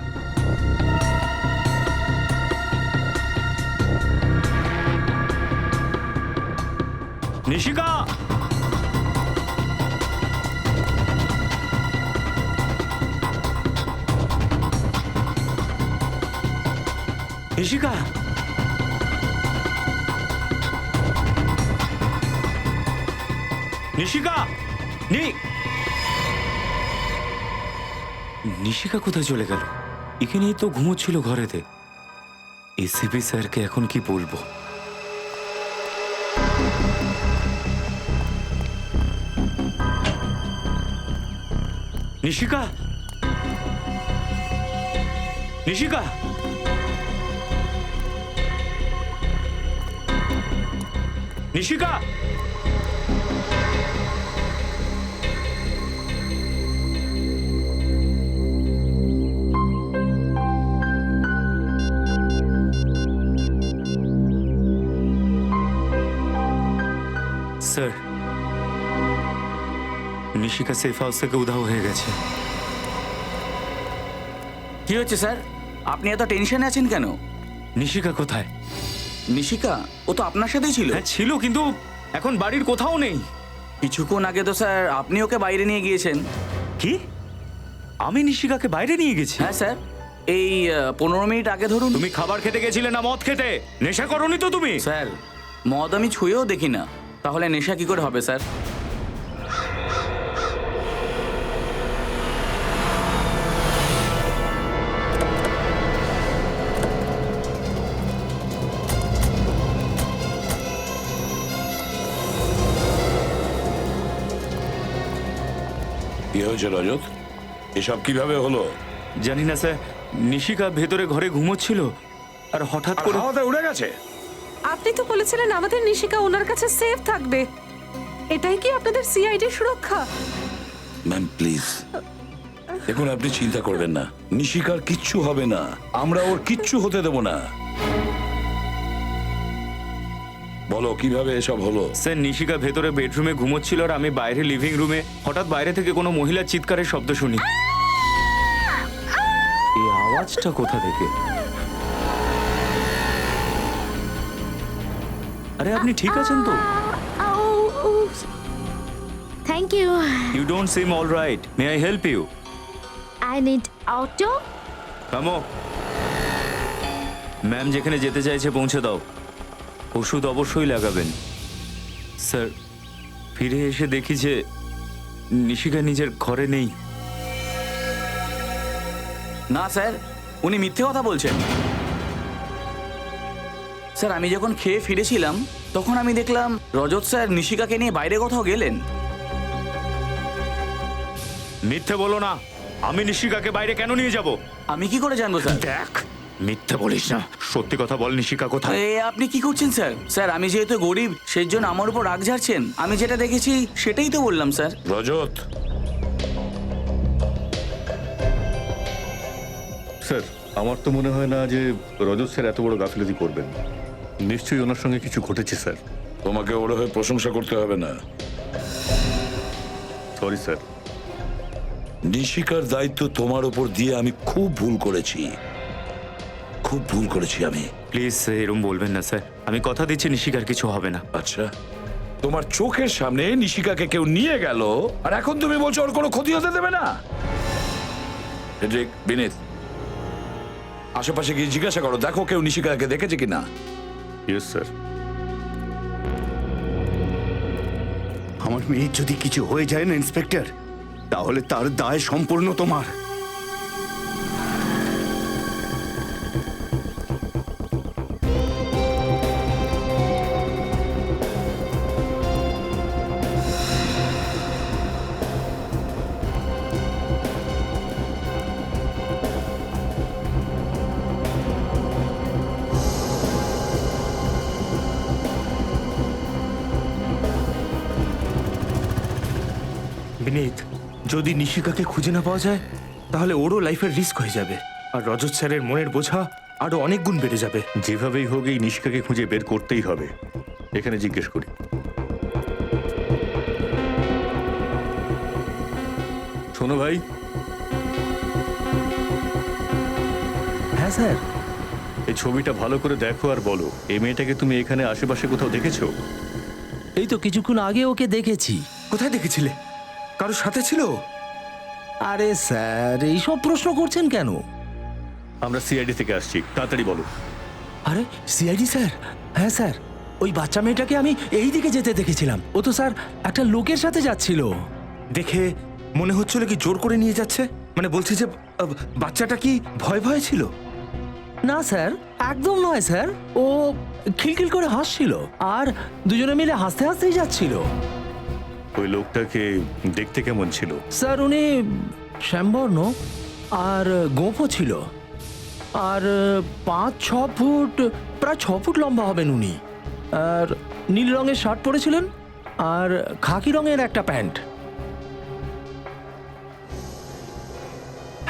Speaker 9: নিশিকা, নিশিকা, নিশিকা, নিশিকা কোথায় চলে গেল? এখানেই তো ঘুমোচ্ছিল ঘরেতে। এসিপি স্যারকে এখন কি বলবো? Nishika, Nishika, Nishika, sir, Nishika safe house থেকে উধাও হয়ে গেছে।
Speaker 11: কি হচ্ছে স্যার? আপনি এত টেনশনে আছেন কেন?
Speaker 9: নিশিকা কোথায়?
Speaker 11: নিশিকা, ও তো আপনার সাথেই ছিল।
Speaker 9: হ্যাঁ ছিল, কিন্তু এখন বাড়ির কোথাও নেই।
Speaker 11: কিছুক্ষণ আগে তো স্যার আপনি ওকে বাইরে নিয়ে গিয়েছেন।
Speaker 9: কি? আমি নিশিকাকে বাইরে নিয়ে গেছি?
Speaker 11: হ্যাঁ স্যার, এই 15 মিনিট আগে ধরুন।
Speaker 9: তুমি খাবার খেতে গেছিলে না মদ খেতে? নেশা করোনি তো তুমি?
Speaker 11: স্যার, মদ আমি ছুঁয়েও দেখি না, তাহলে নেশা কি করে হবে স্যার?
Speaker 12: কি হয়েছে রজত? এসব কিভাবে হলো?
Speaker 9: জানি না স্যার, নিশিকা ভেতরে ঘরে ঘুমোচ্ছিল আর হঠাৎ করে
Speaker 12: হাওয়াতে উড়ে গেছে।
Speaker 4: আপনি তো বলেছিলেন আমাদের নিশিকা ওনার কাছে সেফ থাকবে। এটাই কি আপনাদের সিআইডি সুরক্ষা?
Speaker 12: ম্যাম প্লিজ, দেখুন আপনি চিন্তা করবেন না, নিশিকার কিচ্ছু হবে না, আমরা ওর কিচ্ছু হতে দেব না। বলো কিভাবে এসব হলো?
Speaker 9: স্যার, নিশিকা ভেতরে বেডরুমে ঘুমোচ্ছিল আর আমি বাইরে লিভিং রুমে। হঠাৎ বাইরে থেকে কোনো মহিলার চিৎকারের শব্দ শুনি। এই আওয়াজটা কোথা থেকে? আরে আপনি ঠিক আছেন তো?
Speaker 7: Thank you.
Speaker 9: You don't seem all right, may I help you?
Speaker 7: I need auto.
Speaker 9: কামো, ম্যাম যেখানে যেতে চাইছে পৌঁছে দাও। ওষুধ অবশ্যই লাগাবেন। স্যার, ফিরে এসে দেখি যে নিশিকা নিজের ঘরে নেই।
Speaker 11: না স্যার, উনি মিথ্যে কথা বলছেন। স্যার, আমি যখন খেয়ে ফিরেছিলাম তখন আমি দেখলাম রজত স্যার নিশিকাকে নিয়ে বাইরে কোথাও গেলেন।
Speaker 9: মিথ্যে বলো না। আমি নিশিকাকে বাইরে কেন নিয়ে যাব?
Speaker 11: আমি কি করে জানবো স্যার?
Speaker 9: দেখ, মিথ্যে বলিস না, সত্যি কথা বল। নিশিকা কোথায়?
Speaker 11: এ আপনি কি করছেন স্যার? স্যার, আমি যেহেতু গরিব সেই জন্য আমার উপর রাগ ঝাড়ছেন। আমি যেটা দেখেছি সেটাই তো বললাম স্যার।
Speaker 12: রজত,
Speaker 10: স্যার, আমার তো মনে হয় না যে রজত স্যার এত বড় গাফিলতি করবেন। নিশ্চয়ই ওনার সঙ্গে কিছু ঘটেছে স্যার।
Speaker 12: তোমাকে ওর হয়ে প্রশংসা করতে হবে না।
Speaker 10: Sorry sir.
Speaker 12: নিশিকার দায়িত্ব তোমার উপর দিয়ে আমি খুব ভুল করেছি, খুব ভুল করেছি আমি।
Speaker 9: প্লিজ এরকম বলবেন না স্যার, আমি কথা দিচ্ছি নিশিকার কিছু হবে না।
Speaker 12: আচ্ছা, তোমার চোখের সামনে নিশিকাকে কেউ নিয়ে গেল আর এখন তুমি বলছো ওর কোনো ক্ষতি হতে দেবে না? হেড্রিক, বিনীত, আশেপাশে গিয়ে জিজ্ঞাসা করো, দেখো কেউ নিশিকাকে দেখেছে কিনা।
Speaker 10: Yes sir.
Speaker 1: আমার মেয়ের যদি কিছু হয়ে যায় না ইন্সপেক্টর, তাহলে তার দায় সম্পূর্ণ তোমার।
Speaker 13: বিনীত, যদি নিশিকাকে খুঁজে না পাওয়া যায় তাহলে ওরও লাইফের রিস্ক হয়ে যাবে, আর রজত স্যারের মনের বোঝা আরো অনেক গুণ বেড়ে যাবে।
Speaker 10: যেভাবেই হোক এই নিশিকাকে খুঁজে বের করতেই হবে। এখানে জিজ্ঞেস করি। শোনো ভাই।
Speaker 3: হ্যাঁ স্যার।
Speaker 10: এই ছবিটা ভালো করে দেখো আর বলো, এই মেয়েটাকে তুমি এখানে আশেপাশে কোথাও দেখেছো?
Speaker 3: এই তো কিছুক্ষণ আগে ওকে দেখেছি।
Speaker 13: কোথায় দেখেছিলে? কারোর সাথে ছিল?
Speaker 3: আরে স্যার, এইসব প্রশ্ন করছেন কেন?
Speaker 10: আমরা সিআইডি থেকে আসছি, তাড়াতাড়ি বলো।
Speaker 3: আরে সিআইডি স্যার? হ্যাঁ স্যার, ওই বাচ্চা মেয়েটাকে আমি এই দিকে যেতে দেখেছিলাম। ও তো স্যার একটা লোকের সাথে যাচ্ছিল।
Speaker 13: দেখে মনে হচ্ছিল কি জোর করে নিয়ে যাচ্ছে? মানে বলছি যে বাচ্চাটা কি ভয় ভয় ছিল?
Speaker 3: না স্যার, একদম নয় স্যার। ও খিলখিল করে হাসছিল আর দুজনে মিলে হাসতে হাসতেই যাচ্ছিল।
Speaker 10: ওই লোকটাকে দেখতে কেমন ছিল?
Speaker 3: স্যার, উনি শ্যামবর্ণ আর গোঁফও ছিল, আর 5-6 ফুট, প্রায় 6 ফুট লম্বা হবেন উনি। আর নীল রঙের শার্ট পরেছিলেন আর খাকি রঙের একটা প্যান্ট।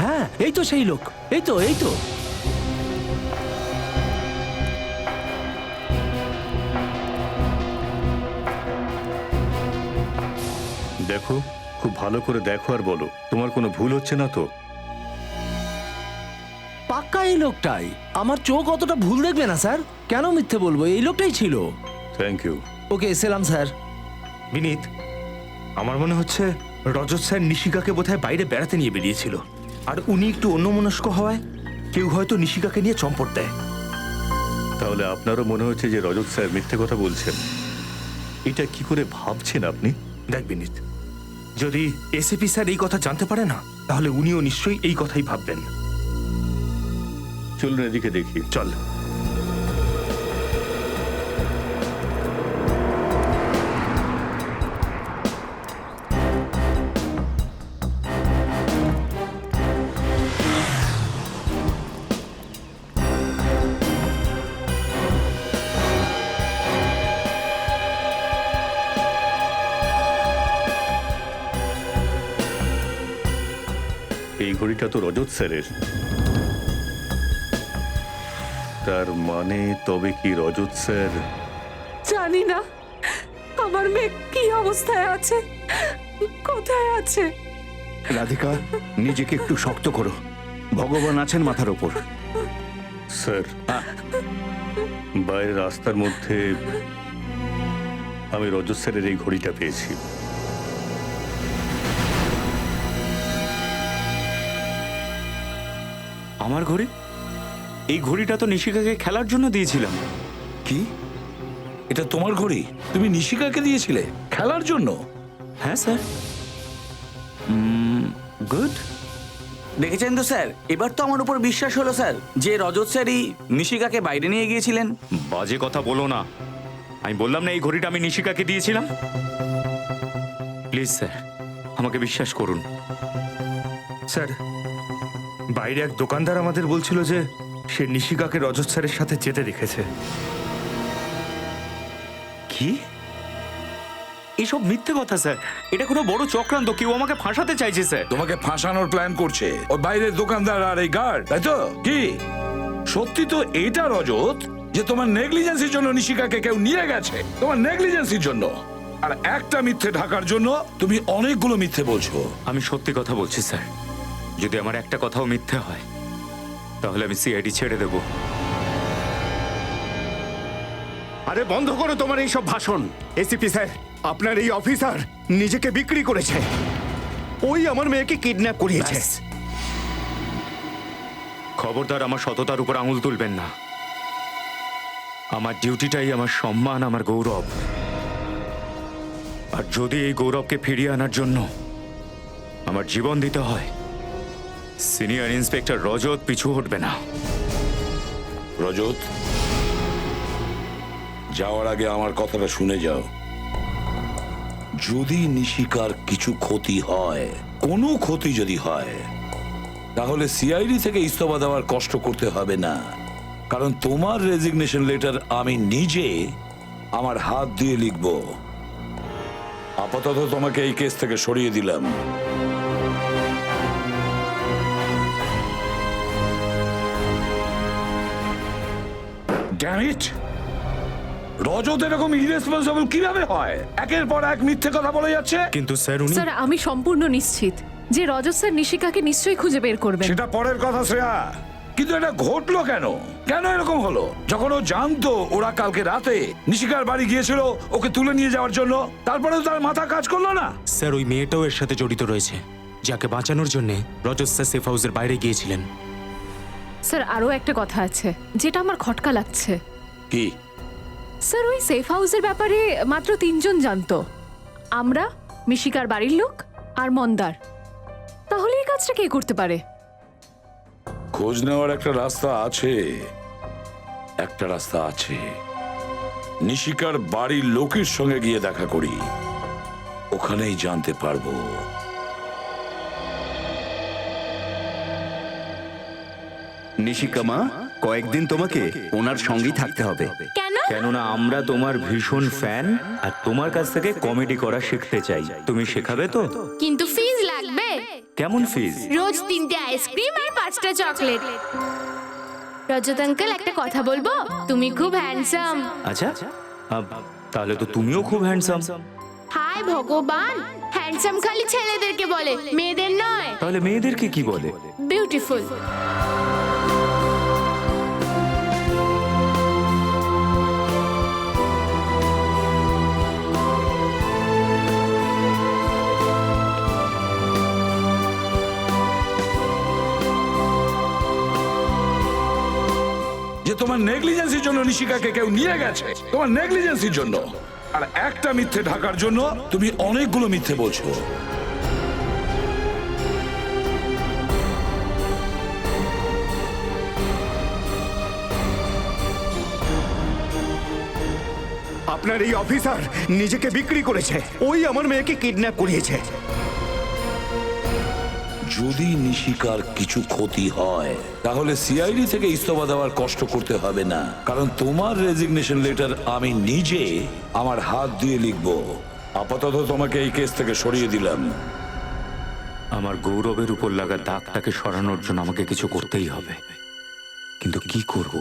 Speaker 3: হ্যাঁ, এই তো সেই লোক, এই তো এই তো।
Speaker 10: দেখো, খুব ভালো করে দেখো আর বলো, তোমার কোনো ভুল হচ্ছে না তো?
Speaker 3: পাক্কা এই লোকটাই। আমার চোখ অতটা ভুল দেখবে না স্যার। কেন মিথ্যে বলবো? এই লোকটাই ছিল।
Speaker 10: Thank you.
Speaker 3: ওকে, এসেলাম স্যার।
Speaker 13: বিনীত, আমার মনে হচ্ছে রজত স্যার নিশিকাকে বোধহয় বাইরে বেড়াতে নিয়ে বেরিয়েছিল, আর উনি একটু অন্যমনস্ক হওয়ায় কেউ হয়তো নিশিকাকে নিয়ে চম্পট দেয়।
Speaker 10: তাহলে আপনারও মনে হচ্ছে যে রজত স্যার মিথ্যে কথা বলছেন? এটা কি করে ভাবছেন আপনি?
Speaker 13: দেখ বিনীত, যদি এসিপি স্যার এই কথা জানতে পারে না, তাহলে উনিও নিশ্চয়ই এই কথাই ভাববেন।
Speaker 10: চলুন এদিকে দেখি।
Speaker 13: চল।
Speaker 10: এই ঘড়িটা তো রজত স্যারের। তার মানে তবে কি রজত স্যার?
Speaker 4: জানি না আমার মেয়ে কি অবস্থায় আছে, কোথায় আছে।
Speaker 1: রাধিকা, নিজেকে একটু শক্ত করো, ভগবান আছেন মাথার ওপর।
Speaker 10: স্যার, বাইরের রাস্তার মধ্যে আমি রজত স্যারের এই ঘড়িটা পেয়েছি।
Speaker 9: আমার ঘড়ি? এই ঘড়িটা তো নিশিকাকে খেলার জন্য দিয়েছিলাম।
Speaker 12: কি এটা তোমার ঘড়ি? তুমি নিশিকাকে দিয়েছিলে খেলার জন্য?
Speaker 9: হ্যাঁ স্যার। গুড।
Speaker 11: দেখেছেন তো স্যার, এবার তো আমার উপর বিশ্বাস হলো স্যার যে রজত স্যারই নিশিকাকে বাইরে নিয়ে গিয়েছিলেন।
Speaker 9: বাজে কথা বলো না। আমি বললাম না এই ঘড়িটা আমি নিশিকাকে দিয়েছিলাম। প্লিজ স্যার, আমাকে বিশ্বাস করুন।
Speaker 13: স্যার, বাইরে এক দোকানদার আমাদের বলছিল যে সে নিশিকাকে রজত স্যারের সাথে যেতে দেখেছে।
Speaker 9: কি? এইসব মিথ্যে কথা স্যার। এটা কোনো বড় চক্রান্ত, কেউ আমাকে ফাঁসাতে চাইছে স্যার।
Speaker 12: তোমাকে ফাঁসানোর প্ল্যান করছে ওই বাইরের দোকানদার আর এই গার্ড, তাই তো? কি সত্যি তো এটা রজত যে তোমার নেগলিজেন্সির জন্য নিশিকাকে কেউ নিয়ে গেছে? তোমার নেগলিজেন্সির জন্য। আর একটা মিথ্যে ঢাকার জন্য তুমি অনেকগুলো মিথ্যে বলছো।
Speaker 9: আমি সত্যি কথা বলছি স্যার। যদি আমার একটা কথাও মিথ্যে হয় তাহলে আমি সিআইডি ছেড়ে দেব।
Speaker 1: আরে বন্ধ করো তোমার এই সব ভাষণ। এসিপি স্যার, আপনার এই অফিসার নিজেকে বিক্রি করেছে। ওই আমার মেয়েকে কিডন্যাপ করিয়েছে।
Speaker 9: খবরদার আমার সততার উপর আঙুল তুলবেন না। আমার ডিউটিটাই আমার সম্মান, আমার গৌরব। আর যদি এই গৌরবকে ফিরিয়ে আনার জন্য আমার জীবন দিতে হয়, সিনিয়র ইন্সপেক্টর রজত পিছু হটবে না।
Speaker 12: রজত, যাওয়ার আগে আমার কথাটা শুনে যাও। যদি নিশিকার কিছু ক্ষতি হয়, কোনো ক্ষতি যদি হয়, তাহলে সিআইডি থেকে ইস্তফা দেওয়ার কষ্ট করতে হবে না। কারণ তোমার রেজিগনেশন লেটার আমি নিজে আমার হাত দিয়ে লিখব। আপাতত তোমাকে এই কেস থেকে সরিয়ে দিলাম। Damn it! রজত এরকম ইরেসপন্সিবল কিভাবে হয়? একের পর এক মিথ্যে কথা বলে যাচ্ছে।
Speaker 9: কিন্তু স্যার উনি
Speaker 4: স্যার, আমি সম্পূর্ণ নিশ্চিত যে রজত স্যার নিশিকাকে নিশ্চয়ই খুঁজে বের করবেন।
Speaker 12: সেটা পরের কথা শ্রেয়া, কিন্তু এটা ঘটলো কেন? কেন এরকম হলো? যখন ও জানতো ওরা কালকে রাতে নিশিকার বাড়ি গিয়েছিল ওকে তুলে নিয়ে যাওয়ার জন্য, তারপরেও তার মাথা কাজ করলো না।
Speaker 14: স্যার, ওই মেয়েটাও এর সাথে জড়িত রয়েছে, যাকে বাঁচানোর জন্য রজত স্যার সেফ হাউসের বাইরে গিয়েছিলেন।
Speaker 4: স্যার, আরও একটা কথা আছে যেটা আমার খটকা লাগছে।
Speaker 12: কি?
Speaker 4: স্যার, ওই সেফ হাউসের ব্যাপারে মাত্র 3 জন জানতো। আমরা, মিশিকার বাড়ির লোক আর মন্দার। তাহলে এই কাজটা কে করতে পারে?
Speaker 12: খোঁজ নেওয়ার একটা রাস্তা আছে। একটা রাস্তা আছে। নিশিকার বাড়ির লোকের সঙ্গে গিয়ে দেখা করি, ওখানেই জানতে পারবো।
Speaker 1: নিশিকা মা, কয়েকদিন তোমাকে ওনার সঙ্গেই থাকতে হবে।
Speaker 2: কেন?
Speaker 9: কেননা আমরা তোমার ভীষণ ফ্যান আর তোমার কাছ থেকে কমেডি করা শিখতে চাই। তুমি শেখাবে তো?
Speaker 2: কিন্তু ফিজ লাগবে।
Speaker 9: কেমন ফিজ?
Speaker 2: রোজ 3টে আইসক্রিম আর 5টা চকলেট। রজত আঙ্কেল, একটা কথা বলবো? তুমি খুব হ্যান্ডসাম।
Speaker 9: আচ্ছা, তাহলে তো তুমিও খুব হ্যান্ডসাম।
Speaker 2: হায় ভগবান, হ্যান্ডসাম খালি ছেলেদেরকে বলে, মেয়েদের নয়।
Speaker 9: তাহলে মেয়েদেরকে কি বলে?
Speaker 2: বিউটিফুল।
Speaker 12: যে তোমার নেগলিজেন্সির জন্য নিশিকাকে কেউ নিয়ে গেছে, তোমার নেগলিজেন্সির জন্য। আর একটা মিথ্যে ঢাকার জন্য তুমি অনেকগুলো মিথ্যে বলছো।
Speaker 1: আপনার এই অফিসার নিজেকে বিক্রি করেছে। ওই আমার মেয়েকে কিডন্যাপ করিয়েছে।
Speaker 12: যদি নিশিকার কিছু ক্ষতি হয়, তাহলে সিআইডি থেকে ইস্তফা দেওয়ার কষ্ট করতে হবে না। কারণ তোমার রেজিগনেশন লেটার আমি নিজে আমার হাত দিয়ে লিখব। আপাতত তোমাকে এই কেস থেকে সরিয়ে দিলাম।
Speaker 9: আমার গৌরবের উপর লাগা দাগটাকে সরানোর জন্য আমাকে কিছু করতেই হবে, কিন্তু কি করব?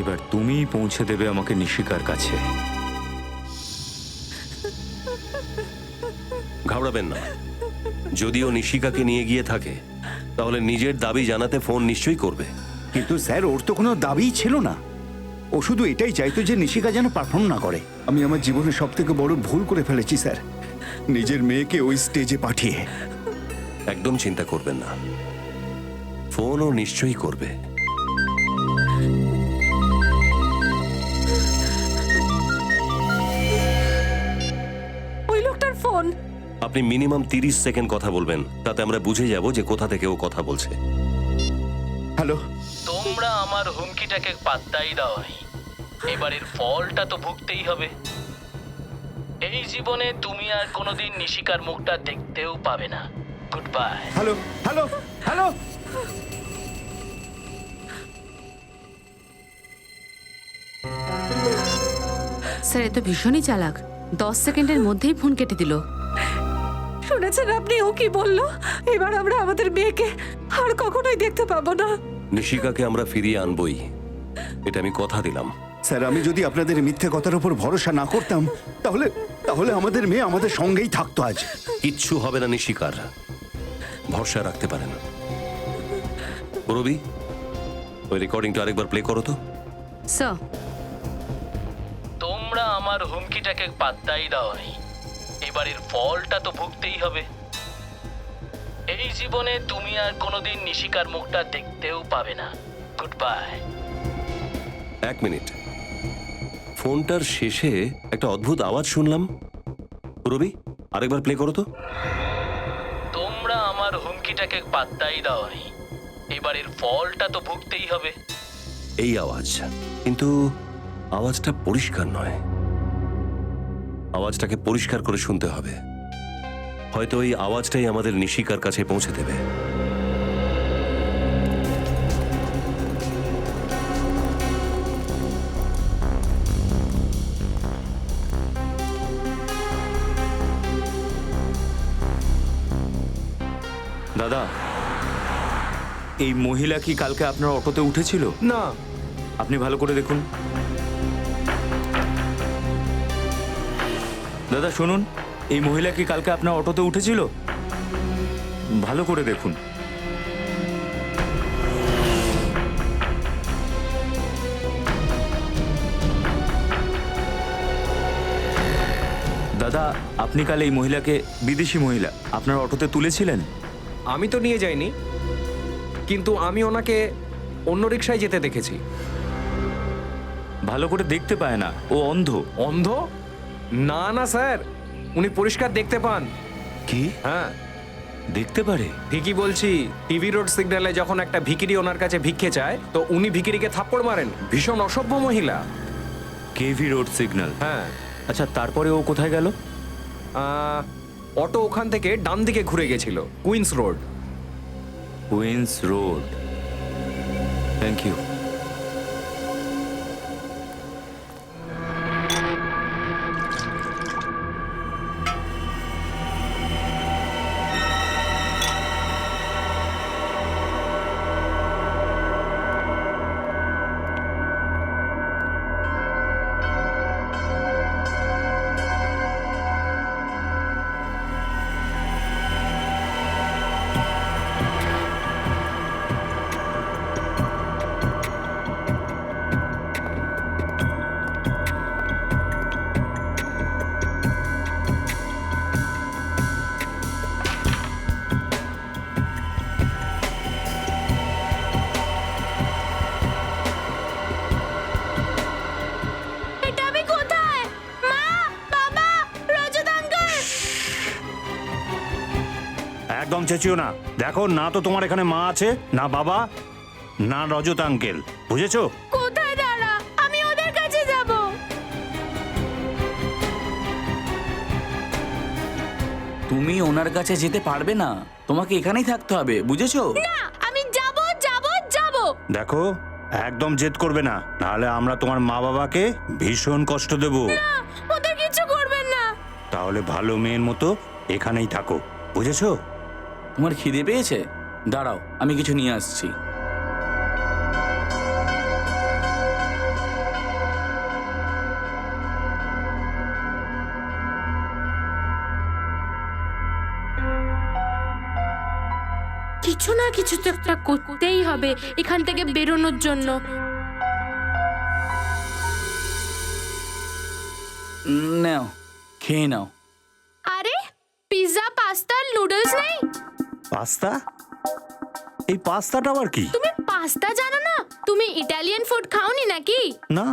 Speaker 9: এবার তুমিই পৌঁছে দেবে আমাকে নিশিকার কাছে।
Speaker 8: ঘাবড়াবেন না, যদিও নিশিকাকে নিয়ে গিয়ে থাকে তাহলে নিজের দাবি জানাতে ফোন নিশ্চয়ই করবে।
Speaker 1: কিন্তু স্যার ওর তো কোনো দাবিই ছিল না, ও শুধু এটাই চাইতো যে নিশিকা যেন পারফর্ম না করে। আমি আমার জীবনে সব থেকে বড় ভুল করে ফেলেছি স্যার, নিজের মেয়েকে ওই স্টেজে পাঠিয়ে।
Speaker 8: একদম চিন্তা করবেন না, ফোনও নিশ্চয়ই করবে।
Speaker 4: ওই লোকটার ফোন।
Speaker 8: আপনি মিনিমাম 30 সেকেন্ড কথা বলবেন, তাতে আমরা বুঝে যাব যে কোথা থেকে ও কথা বলছে।
Speaker 1: হ্যালো,
Speaker 6: তোমরা আমার হুমকিটাকে পাত্তাই দাওনি, এবারের ফলটা তো ভুগতেই হবে। এই জীবনে তুমি আর কোনোদিন নিশিকার মুখটা দেখতেও পাবে না। Good bye.
Speaker 1: Hello, hello, hello.
Speaker 2: Sir এ তো ভীষণই চালাক, 10 সেকেন্ডের মধ্যেই ফোন কেটে দিল।
Speaker 4: শুনেছেন আপনি ও কি বললো? এবার আমরা আমাদের মেয়েকে আর কখনোই দেখতে পাবো না।
Speaker 8: নিশিকাকে আমরা ফিরিয়ে আনবই, এটা আমি কথা দিলাম।
Speaker 1: স্যার আমি যদি আপনাদের মিথ্যে কথার উপর ভরসা না করতাম তাহলে তাহলে আমাদের মেয়ে আমাদের সঙ্গেই থাকতো আজ।
Speaker 8: কিচ্ছু হবে না নিশিকার, ভরসা রাখতে পারেন। রবি, ওই রেকর্ডিংটা আরেকবার প্লে করো তো।
Speaker 2: স্যার
Speaker 6: তোমরা আমার হুমকিটাকে পাত্তাই দাওনি, এবারের ফলটা তো ভুগতেই হবে। এই জীবনে তুমি আর কোনোদিন নিশিকার মুখটা দেখতেও পাবে না। Good by.
Speaker 8: 1 মিনিট, ফোনটার শেষে একটা অদ্ভুত আওয়াজ শুনলাম। রবি, আরেকবার প্লে করো তো।
Speaker 6: তোমরা আমার হুমকিটাকে পাত্তাই দাওনি, এবারের ফলটা তো ভুগতেই হবে।
Speaker 8: এই আওয়াজ, কিন্তু আওয়াজটা পরিষ্কার নয়। আওয়াজটাকে পরিষ্কার করে শুনতে হবে, হয়তো এই আওয়াজটাই আমাদের নিশিকার কাছে পৌঁছে দেবে।
Speaker 9: দাদা, এই মহিলা কি কালকে আপনার অটোতে উঠেছিল?
Speaker 5: না।
Speaker 9: আপনি ভালো করে দেখুন। দাদা শুনুন, এই মহিলা কি কালকে আপনার অটোতে উঠেছিল? ভালো করে দেখুন। দাদা, আপনি কাল এই মহিলাকে, বিদেশি মহিলা, আপনার অটোতে তুলেছিলেন?
Speaker 5: আমি তো নিয়ে যাইনি, কিন্তু আমি ওনাকে অন্য রিকশায় যেতে দেখেছি।
Speaker 9: ভালো করে দেখতে পায় না, ও অন্ধ।
Speaker 5: অন্ধ? না না স্যার, উনি পরিষ্কার দেখতে পান।
Speaker 9: কি?
Speaker 5: হ্যাঁ
Speaker 9: দেখতে পারে?
Speaker 5: ঠিকই বলছি। টিভি রোড সিগন্যালে যখন একটা ভিখিরি ওনার কাছে ভিক্ষে চায়, তো উনি ভিখিরিকে থাপ্পড় মারেন। ভীষণ অসভ্য মহিলা।
Speaker 9: KV road signal?
Speaker 5: হ্যাঁ।
Speaker 9: আচ্ছা, তারপরে ও কোথায় গেল?
Speaker 5: অটো ওখান থেকে ডান দিকে ঘুরে গেছিল, Queens road.
Speaker 9: Queens road, thank you.
Speaker 2: এটা আমি কোথায়? মা, বাবা, রজত আঙ্কেল।
Speaker 13: একদম চেঁচিও না। দেখো, না তো তোমার এখানে মা আছে, না বাবা, না রজত আঙ্কেল, বুঝেছো?
Speaker 2: কোথায় দাঁড়া? আমি ওদের কাছে যাব।
Speaker 11: তুমি ওনার কাছে যেতে পারবে না, তোমাকে এখানেই থাকতে হবে, বুঝেছো?
Speaker 2: না, আমি যাব যাব যাব।
Speaker 13: দেখো, একদম জেদ করবে না, নাহলে আমরা তোমার মা বাবাকে ভীষণ কষ্ট দেব।
Speaker 2: না, ওদের কিছু করবেন না।
Speaker 13: তাহলে ভালো মেয়ের মতো এখানেই থাকো, বুঝেছো?
Speaker 11: তোমার খিদে পেয়েছে? দাঁড়াও, আমি কিছু নিয়ে আসছি।
Speaker 2: কিছু না কিছু তো একটা করতেই হবে এখান থেকে বেরোনোর জন্য।
Speaker 11: নাও খেয়ে নাও।
Speaker 2: আরে পিৎজা পাস্তা নুডলস নেই?
Speaker 13: পাস্তা? এই পাস্তাটা আবার কি?
Speaker 2: তুমি পাস্তা জানো না? তুমি ইটালিয়ান ফুড খাওনি নাকি?
Speaker 13: না।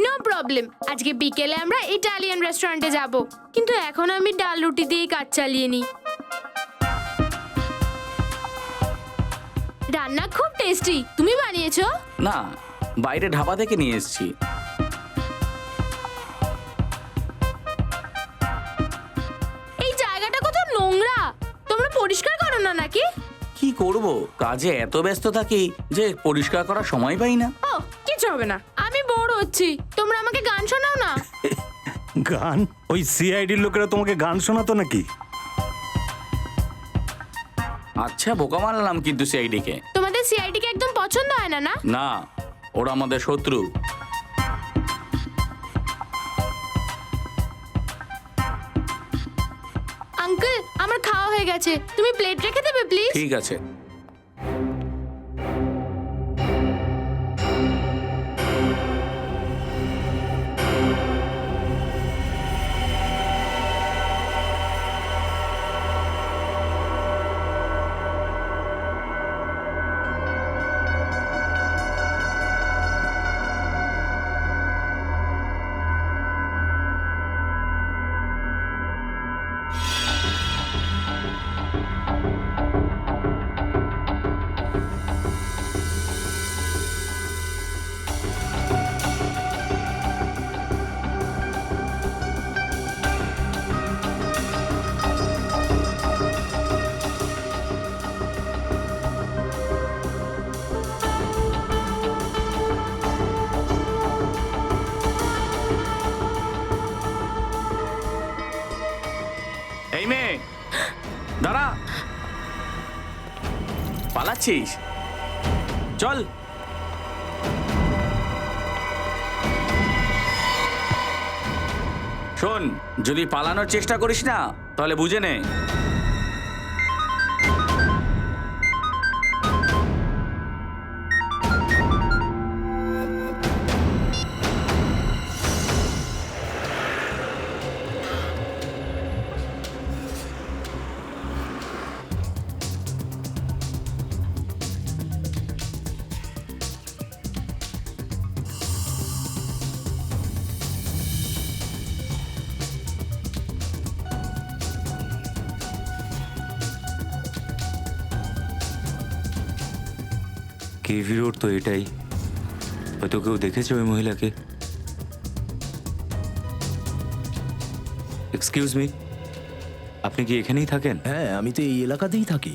Speaker 2: নো প্রবলেম, আজকে বিকেলে আমরা ইটালিয়ান রেস্টুরেন্টে যাব, কিন্তু এখন আমি ডাল রুটি দিয়েই কাজ চালিয়ে নিই। রান্না খুব টেস্টি, তুমি বানিয়েছো?
Speaker 11: না, বাইরে ধাবা থেকে নিয়ে এসেছি।
Speaker 2: এই জায়গাটা কত নোংরা, তোমরা পরিষ্কার করো না নাকি?
Speaker 11: কি করব, কাজে এত ব্যস্ত থাকি যে পরিষ্কার করার সময় পাই না।
Speaker 2: ও কিছু হবে না, আমি বোর হচ্ছি, তোমরা আমাকে গান শোনাও না।
Speaker 13: গান? ওই সিআইডির লোকেরা তোমাকে গান শোনাতো নাকি?
Speaker 11: আচ্ছা, বোকা মানলাম কিন্তু সিআইডিকে।
Speaker 2: তোমাদের সিআইডি কে একদম পছন্দ হয় না? না
Speaker 11: না, ওরা আমাদের শত্রু।
Speaker 2: আঙ্কেল, আমার খাওয়া হয়ে গেছে, তুমি প্লেট রেখে দেবে প্লিজ?
Speaker 11: ঠিক আছে। এই মেয়ে, দাঁড়া। পালাচ্ছিস? চল। শোন, যদি পালানোর চেষ্টা করিস না তাহলে বুঝে নে।
Speaker 9: কেভি রোড তো এটাই, হয়তো কেউ দেখেছে ওই মহিলাকে। এক্সকিউজ মি, আপনি কি এখানেই থাকেন?
Speaker 3: হ্যাঁ, আমি তো এই এলাকাতেই থাকি।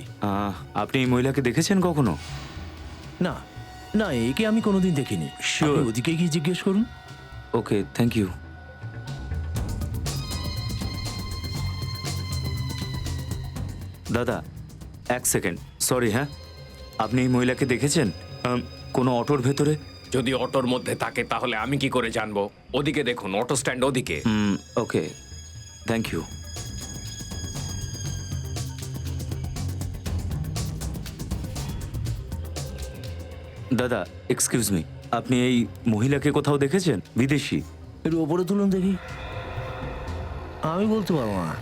Speaker 9: আপনি এই মহিলাকে দেখেছেন কখনো?
Speaker 3: না না, একে আমি কোনোদিন দেখিনি।
Speaker 9: Sure.
Speaker 3: আপনি ওদিকে গিয়ে জিজ্ঞেস করুন।
Speaker 9: ওকে, থ্যাংক ইউ। দাদা, এক সেকেন্ড, সরি। হ্যাঁ, আপনি এই মহিলাকে দেখেছেন কোনো অটোর ভেতরে?
Speaker 5: যদি অটোর মধ্যে থাকে তাহলে আমি কি করে জানবো? ওদিকে দেখুন, অটো স্ট্যান্ড ওদিকে।
Speaker 9: ওকে, থ্যাংক ইউ। দাদা, এক্সকিউজ মি, আপনি এই মহিলাকে কোথাও দেখেছেন? বিদেশি?
Speaker 3: একটু ওপরে তুলুন দেখি, আমি বলতে পারবো না।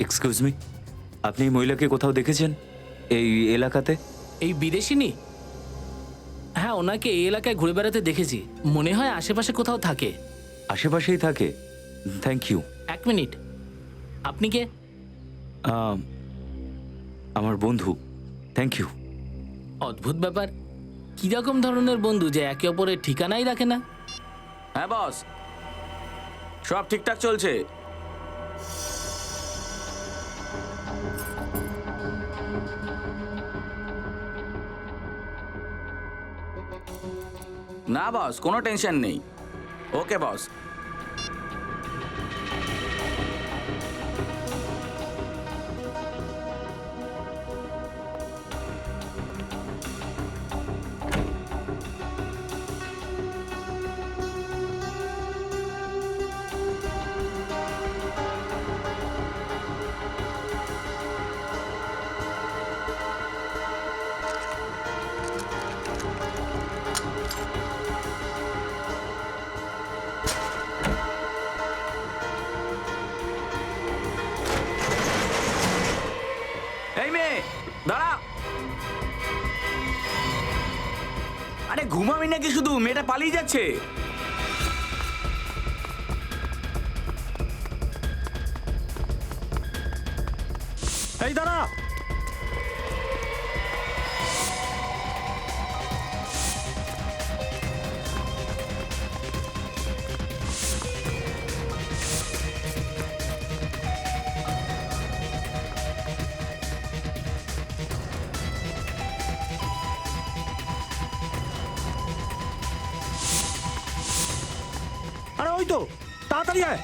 Speaker 9: এক্সকিউজ মি, আপনি এই মহিলাকে কোথাও দেখেছেন এই এলাকাতে?
Speaker 6: এই বিদেশিনী? হ্যাঁ, ওনাকে এই এলাকায় ঘুরে বেড়াতে দেখেছি, মনে হয় আশেপাশে কোথাও থাকে।
Speaker 9: আশেপাশেই থাকে? Thank you.
Speaker 6: এক মিনিট, আপনি কে?
Speaker 9: আমার বন্ধু। Thank you.
Speaker 6: অদ্ভুত ব্যাপার, কিরকম ধরনের বন্ধু যে একে অপরের ঠিকানাই রাখে না।
Speaker 11: হ্যাঁ বস, সব ঠিকঠাক চলছে। না বস, কোনো টেনশন নেই। ওকে বস। আরে ঘুমাবি নাকি শুধু? মেয়েটা পালিয়ে যাচ্ছে।
Speaker 13: এই দাঁড়া! আরে ওই তো, তাড়াতাড়ি আয়।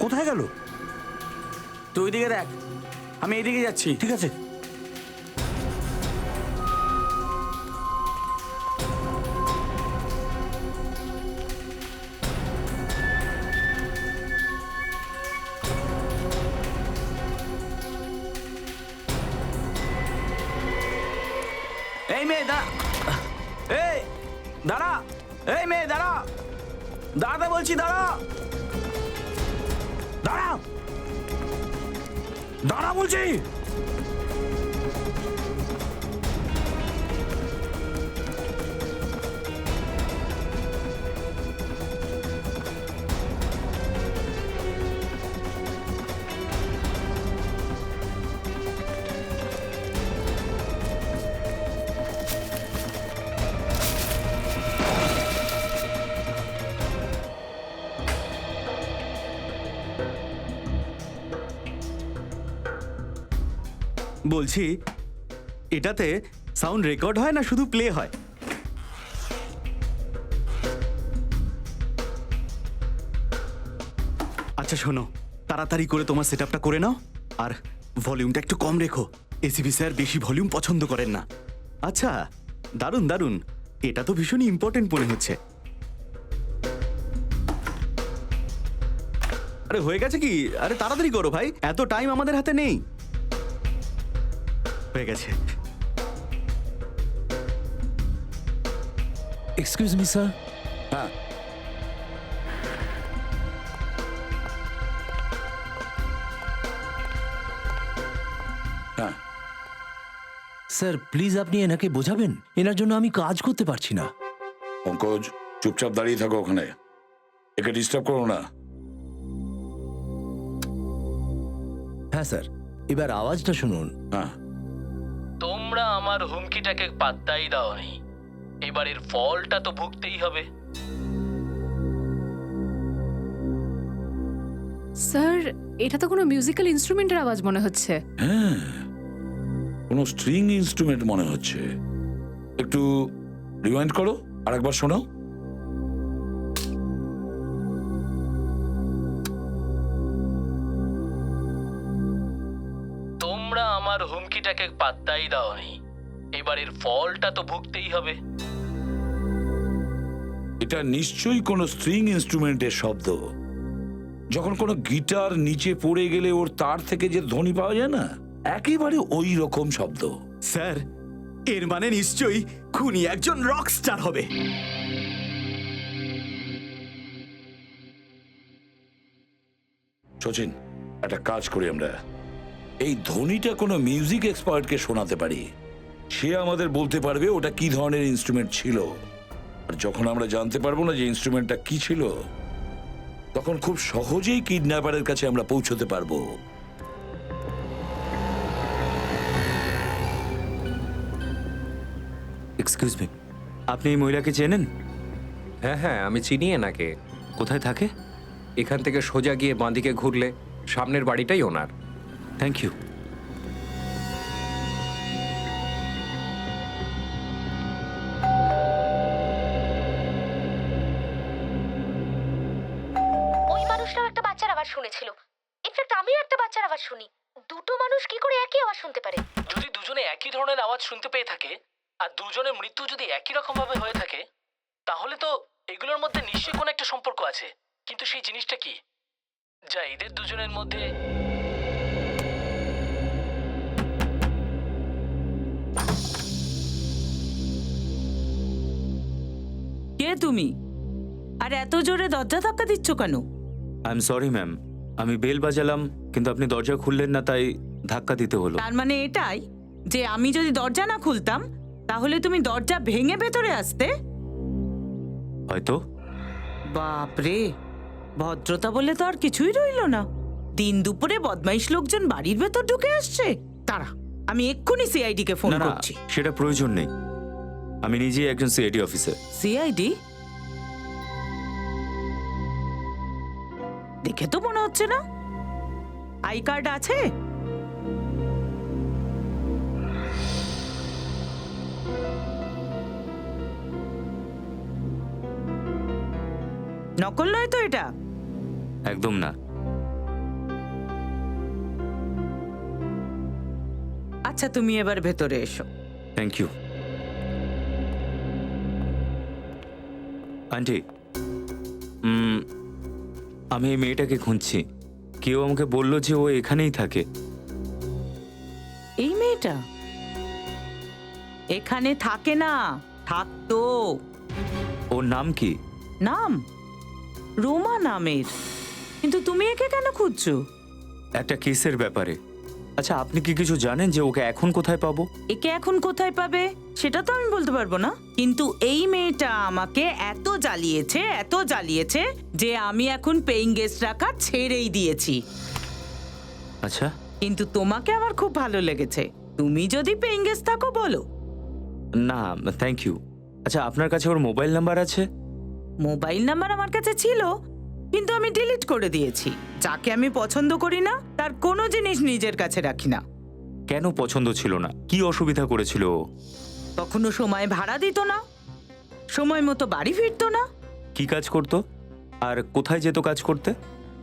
Speaker 13: কোথায় গেল?
Speaker 11: তুই দিকে দেখ, আমি এইদিকে যাচ্ছি।
Speaker 13: ঠিক আছে।
Speaker 11: এই মেয়ে দাঁড়া, এই দাঁড়া, এই মেয়ে দাঁড়া, দাঁড়াতে বলছি, দাঁড়া,
Speaker 13: দাঁড়া! দাঁড়া বলছি!
Speaker 1: বলছি, এটাতে সাউন্ড রেকর্ড হয় না শুধু প্লে হয়? আচ্ছা শোনো, তাড়াতাড়ি করে তোমার সেটআপটা করে নাও, আর ভলিউমটা একটু কম রেখো। এসিপি স্যার বেশি ভলিউম পছন্দ করেন না। আচ্ছা, দারুণ দারুণ, এটা তো ভীষণই ইম্পর্টেন্ট মনে হচ্ছে। আরে হয়ে গেছে কি? আরে তাড়াতাড়ি করো ভাই, এত টাইম আমাদের হাতে নেই। হয়ে গেছে।
Speaker 3: Excuse me sir.
Speaker 12: হ্যাঁ, হ্যাঁ,
Speaker 3: স্যার প্লিজ আপনি এনাকে বোঝাবেন, এনার জন্য আমি কাজ করতে পারছি না।
Speaker 12: পঙ্কজ চুপচাপ দাঁড়িয়ে থাকো ওখানে, একে ডিস্টার্ব করো না।
Speaker 3: হ্যাঁ স্যার, এবার আওয়াজটা শুনুন।
Speaker 12: হ্যাঁ,
Speaker 6: তোমরা আমার হুমকিটাকে পাত্তাই দাওনি, এবারের ফলটা তো ভুগতেই হবে।
Speaker 4: স্যার, এটা তো কোনো মিউজিক্যাল ইনস্ট্রুমেন্টের আওয়াজ মনে হচ্ছে।
Speaker 12: হ্যাঁ, কোনো স্ট্রিং ইনস্ট্রুমেন্ট মনে হচ্ছে। একটু রিওয়াইন্ড করো, আর একবার শোনাও।
Speaker 6: তোমরা আমার হুমকিটাকে পাত্তাই দাওনি, এবারের ফলটা তো ভুগতেই হবে।
Speaker 12: এটা নিশ্চয়ই কোনো স্ট্রিং ইনস্ট্রুমেন্টের শব্দ। যখন কোনো গিটার নিচে পড়ে গেলে ওর তার থেকে যে ধ্বনি পাওয়া যায় না, একেবারে ওই রকম শব্দ।
Speaker 1: স্যার, এর মানে নিশ্চয়ই খুনি একজন রক স্টার হবে।
Speaker 12: সচিন, একটা কাজ করি আমরা, এই ধ্বনিটা কোনো মিউজিক এক্সপার্টকে শোনাতে পারি। সে আমাদের বলতে পারবে ওটা কি ধরনের ইনস্ট্রুমেন্ট ছিল। আর যখন আমরা জানতে পারবো না যে ইনস্ট্রুমেন্টটা কি ছিল, তখন খুব সহজেই কিডন্যাপারের কাছে আমরা পৌঁছতে পারবো।
Speaker 9: এক্সকিউজ মি, আপনি এই মহিলাকে চেনেন?
Speaker 5: হ্যাঁ হ্যাঁ, আমি চিনি এনাকে।
Speaker 9: কোথায় থাকে?
Speaker 5: এখান থেকে সোজা গিয়ে বাঁদিকে ঘুরলে সামনের বাড়িটাই ওনার।
Speaker 9: Thank you.
Speaker 7: ওই মানুষটাও একটা বাচ্চার আওয়াজ শুনেছিল। ইনফ্যাক্ট আমিও একটা বাচ্চার আওয়াজ শুনি। দুটো মানুষ কি করে একই আওয়াজ শুনতে পারে?
Speaker 6: যদি দুজনে একই ধরনের আওয়াজ শুনতে পেয়ে থাকে, আর দুজনের মৃত্যু যদি একই রকম ভাবে হয়ে থাকে তাহলে তো এগুলোর মধ্যে নিশ্চয়ই কোনো একটা সম্পর্ক আছে। কিন্তু সেই জিনিসটা কি যা এদের দুজনের মধ্যে?
Speaker 15: কে তুমি? আর এত জোরে দরজা ধাক্কা দিচ্ছ কেন?
Speaker 9: আই এম সরি ম্যাম, আমি বেল বাজালাম কিন্তু আপনি দরজা খুললেন না, তাই ধাক্কা দিতে হলো।
Speaker 15: তার মানে এটাই যে আমি যদি দরজা না খুলতাম তাহলে তুমি দরজা ভেঙে ভেতরে আসতে?
Speaker 9: হয়তো।
Speaker 15: বাপরে, ভদ্রতা বলে তো আর কিছুই রইলো না। দিন দুপুরে বদমাইশ লোকজন বাড়ির ভেতর ঢুকে আসছে। তারা, আমি এক্ষুনি সিআইডি কে ফোন
Speaker 9: না না,
Speaker 15: করছি।
Speaker 9: সেটা প্রয়োজন নেই, আমি নিজেই একজন সিআইডি অফিসার।
Speaker 15: সিআইডি? দেখে তো মনে হচ্ছে না। আই কার্ড আছে? নকল নয় তো এটা?
Speaker 9: একদম না।
Speaker 15: আচ্ছা, তুমি এবার ভেতরে এসো।
Speaker 9: Thank you. আন্টি, আমি এই মেয়েটাকে খুঁজছি। কেউ আমাকে বললো যে ও এখানেই থাকে।
Speaker 15: এই মেয়েটা এখানে থাকে না, থাকতো।
Speaker 9: ওর নাম কি?
Speaker 15: নাম রোমা নামের। কিন্তু তুমি একে কেন খুঁজছো?
Speaker 9: একটা কেসের ব্যাপারে। আচ্ছা, আপনি কি কিছু জানেন যে ওকে এখন কোথায় পাবো?
Speaker 15: একে এখন কোথায় পাবে সেটা তো আমি বলতে পারবো না, কিন্তু এই মেয়েটা আমাকে এত জ্বালিয়েছে যে আমি এখন পেইং গেস্ট রাখা ছেড়েই দিয়েছি।
Speaker 9: আচ্ছা,
Speaker 15: কিন্তু তোমাকে আমার খুব ভালো লেগেছে। তুমি যদি পেইং গেস্ট থাকো বলো।
Speaker 9: না থ্যাংক ইউ। আচ্ছা, আপনার কাছে ওর মোবাইল নাম্বার আছে?
Speaker 15: মোবাইল নাম্বার আমার কাছে ছিল, কিন্তু আমি ডিলিট করে দিয়েছি। যাকে আমি পছন্দ করি না তার কোনো জিনিস নিজের কাছে রাখি না।
Speaker 9: কেন পছন্দ ছিল না? কি অসুবিধা করেছিল ও?
Speaker 15: কখনো সময় ভাড়া দিত না, সময় মতো বাড়ি ফিরতো না।
Speaker 9: কি কাজ করতো আর কোথায় যেত কাজ করতে?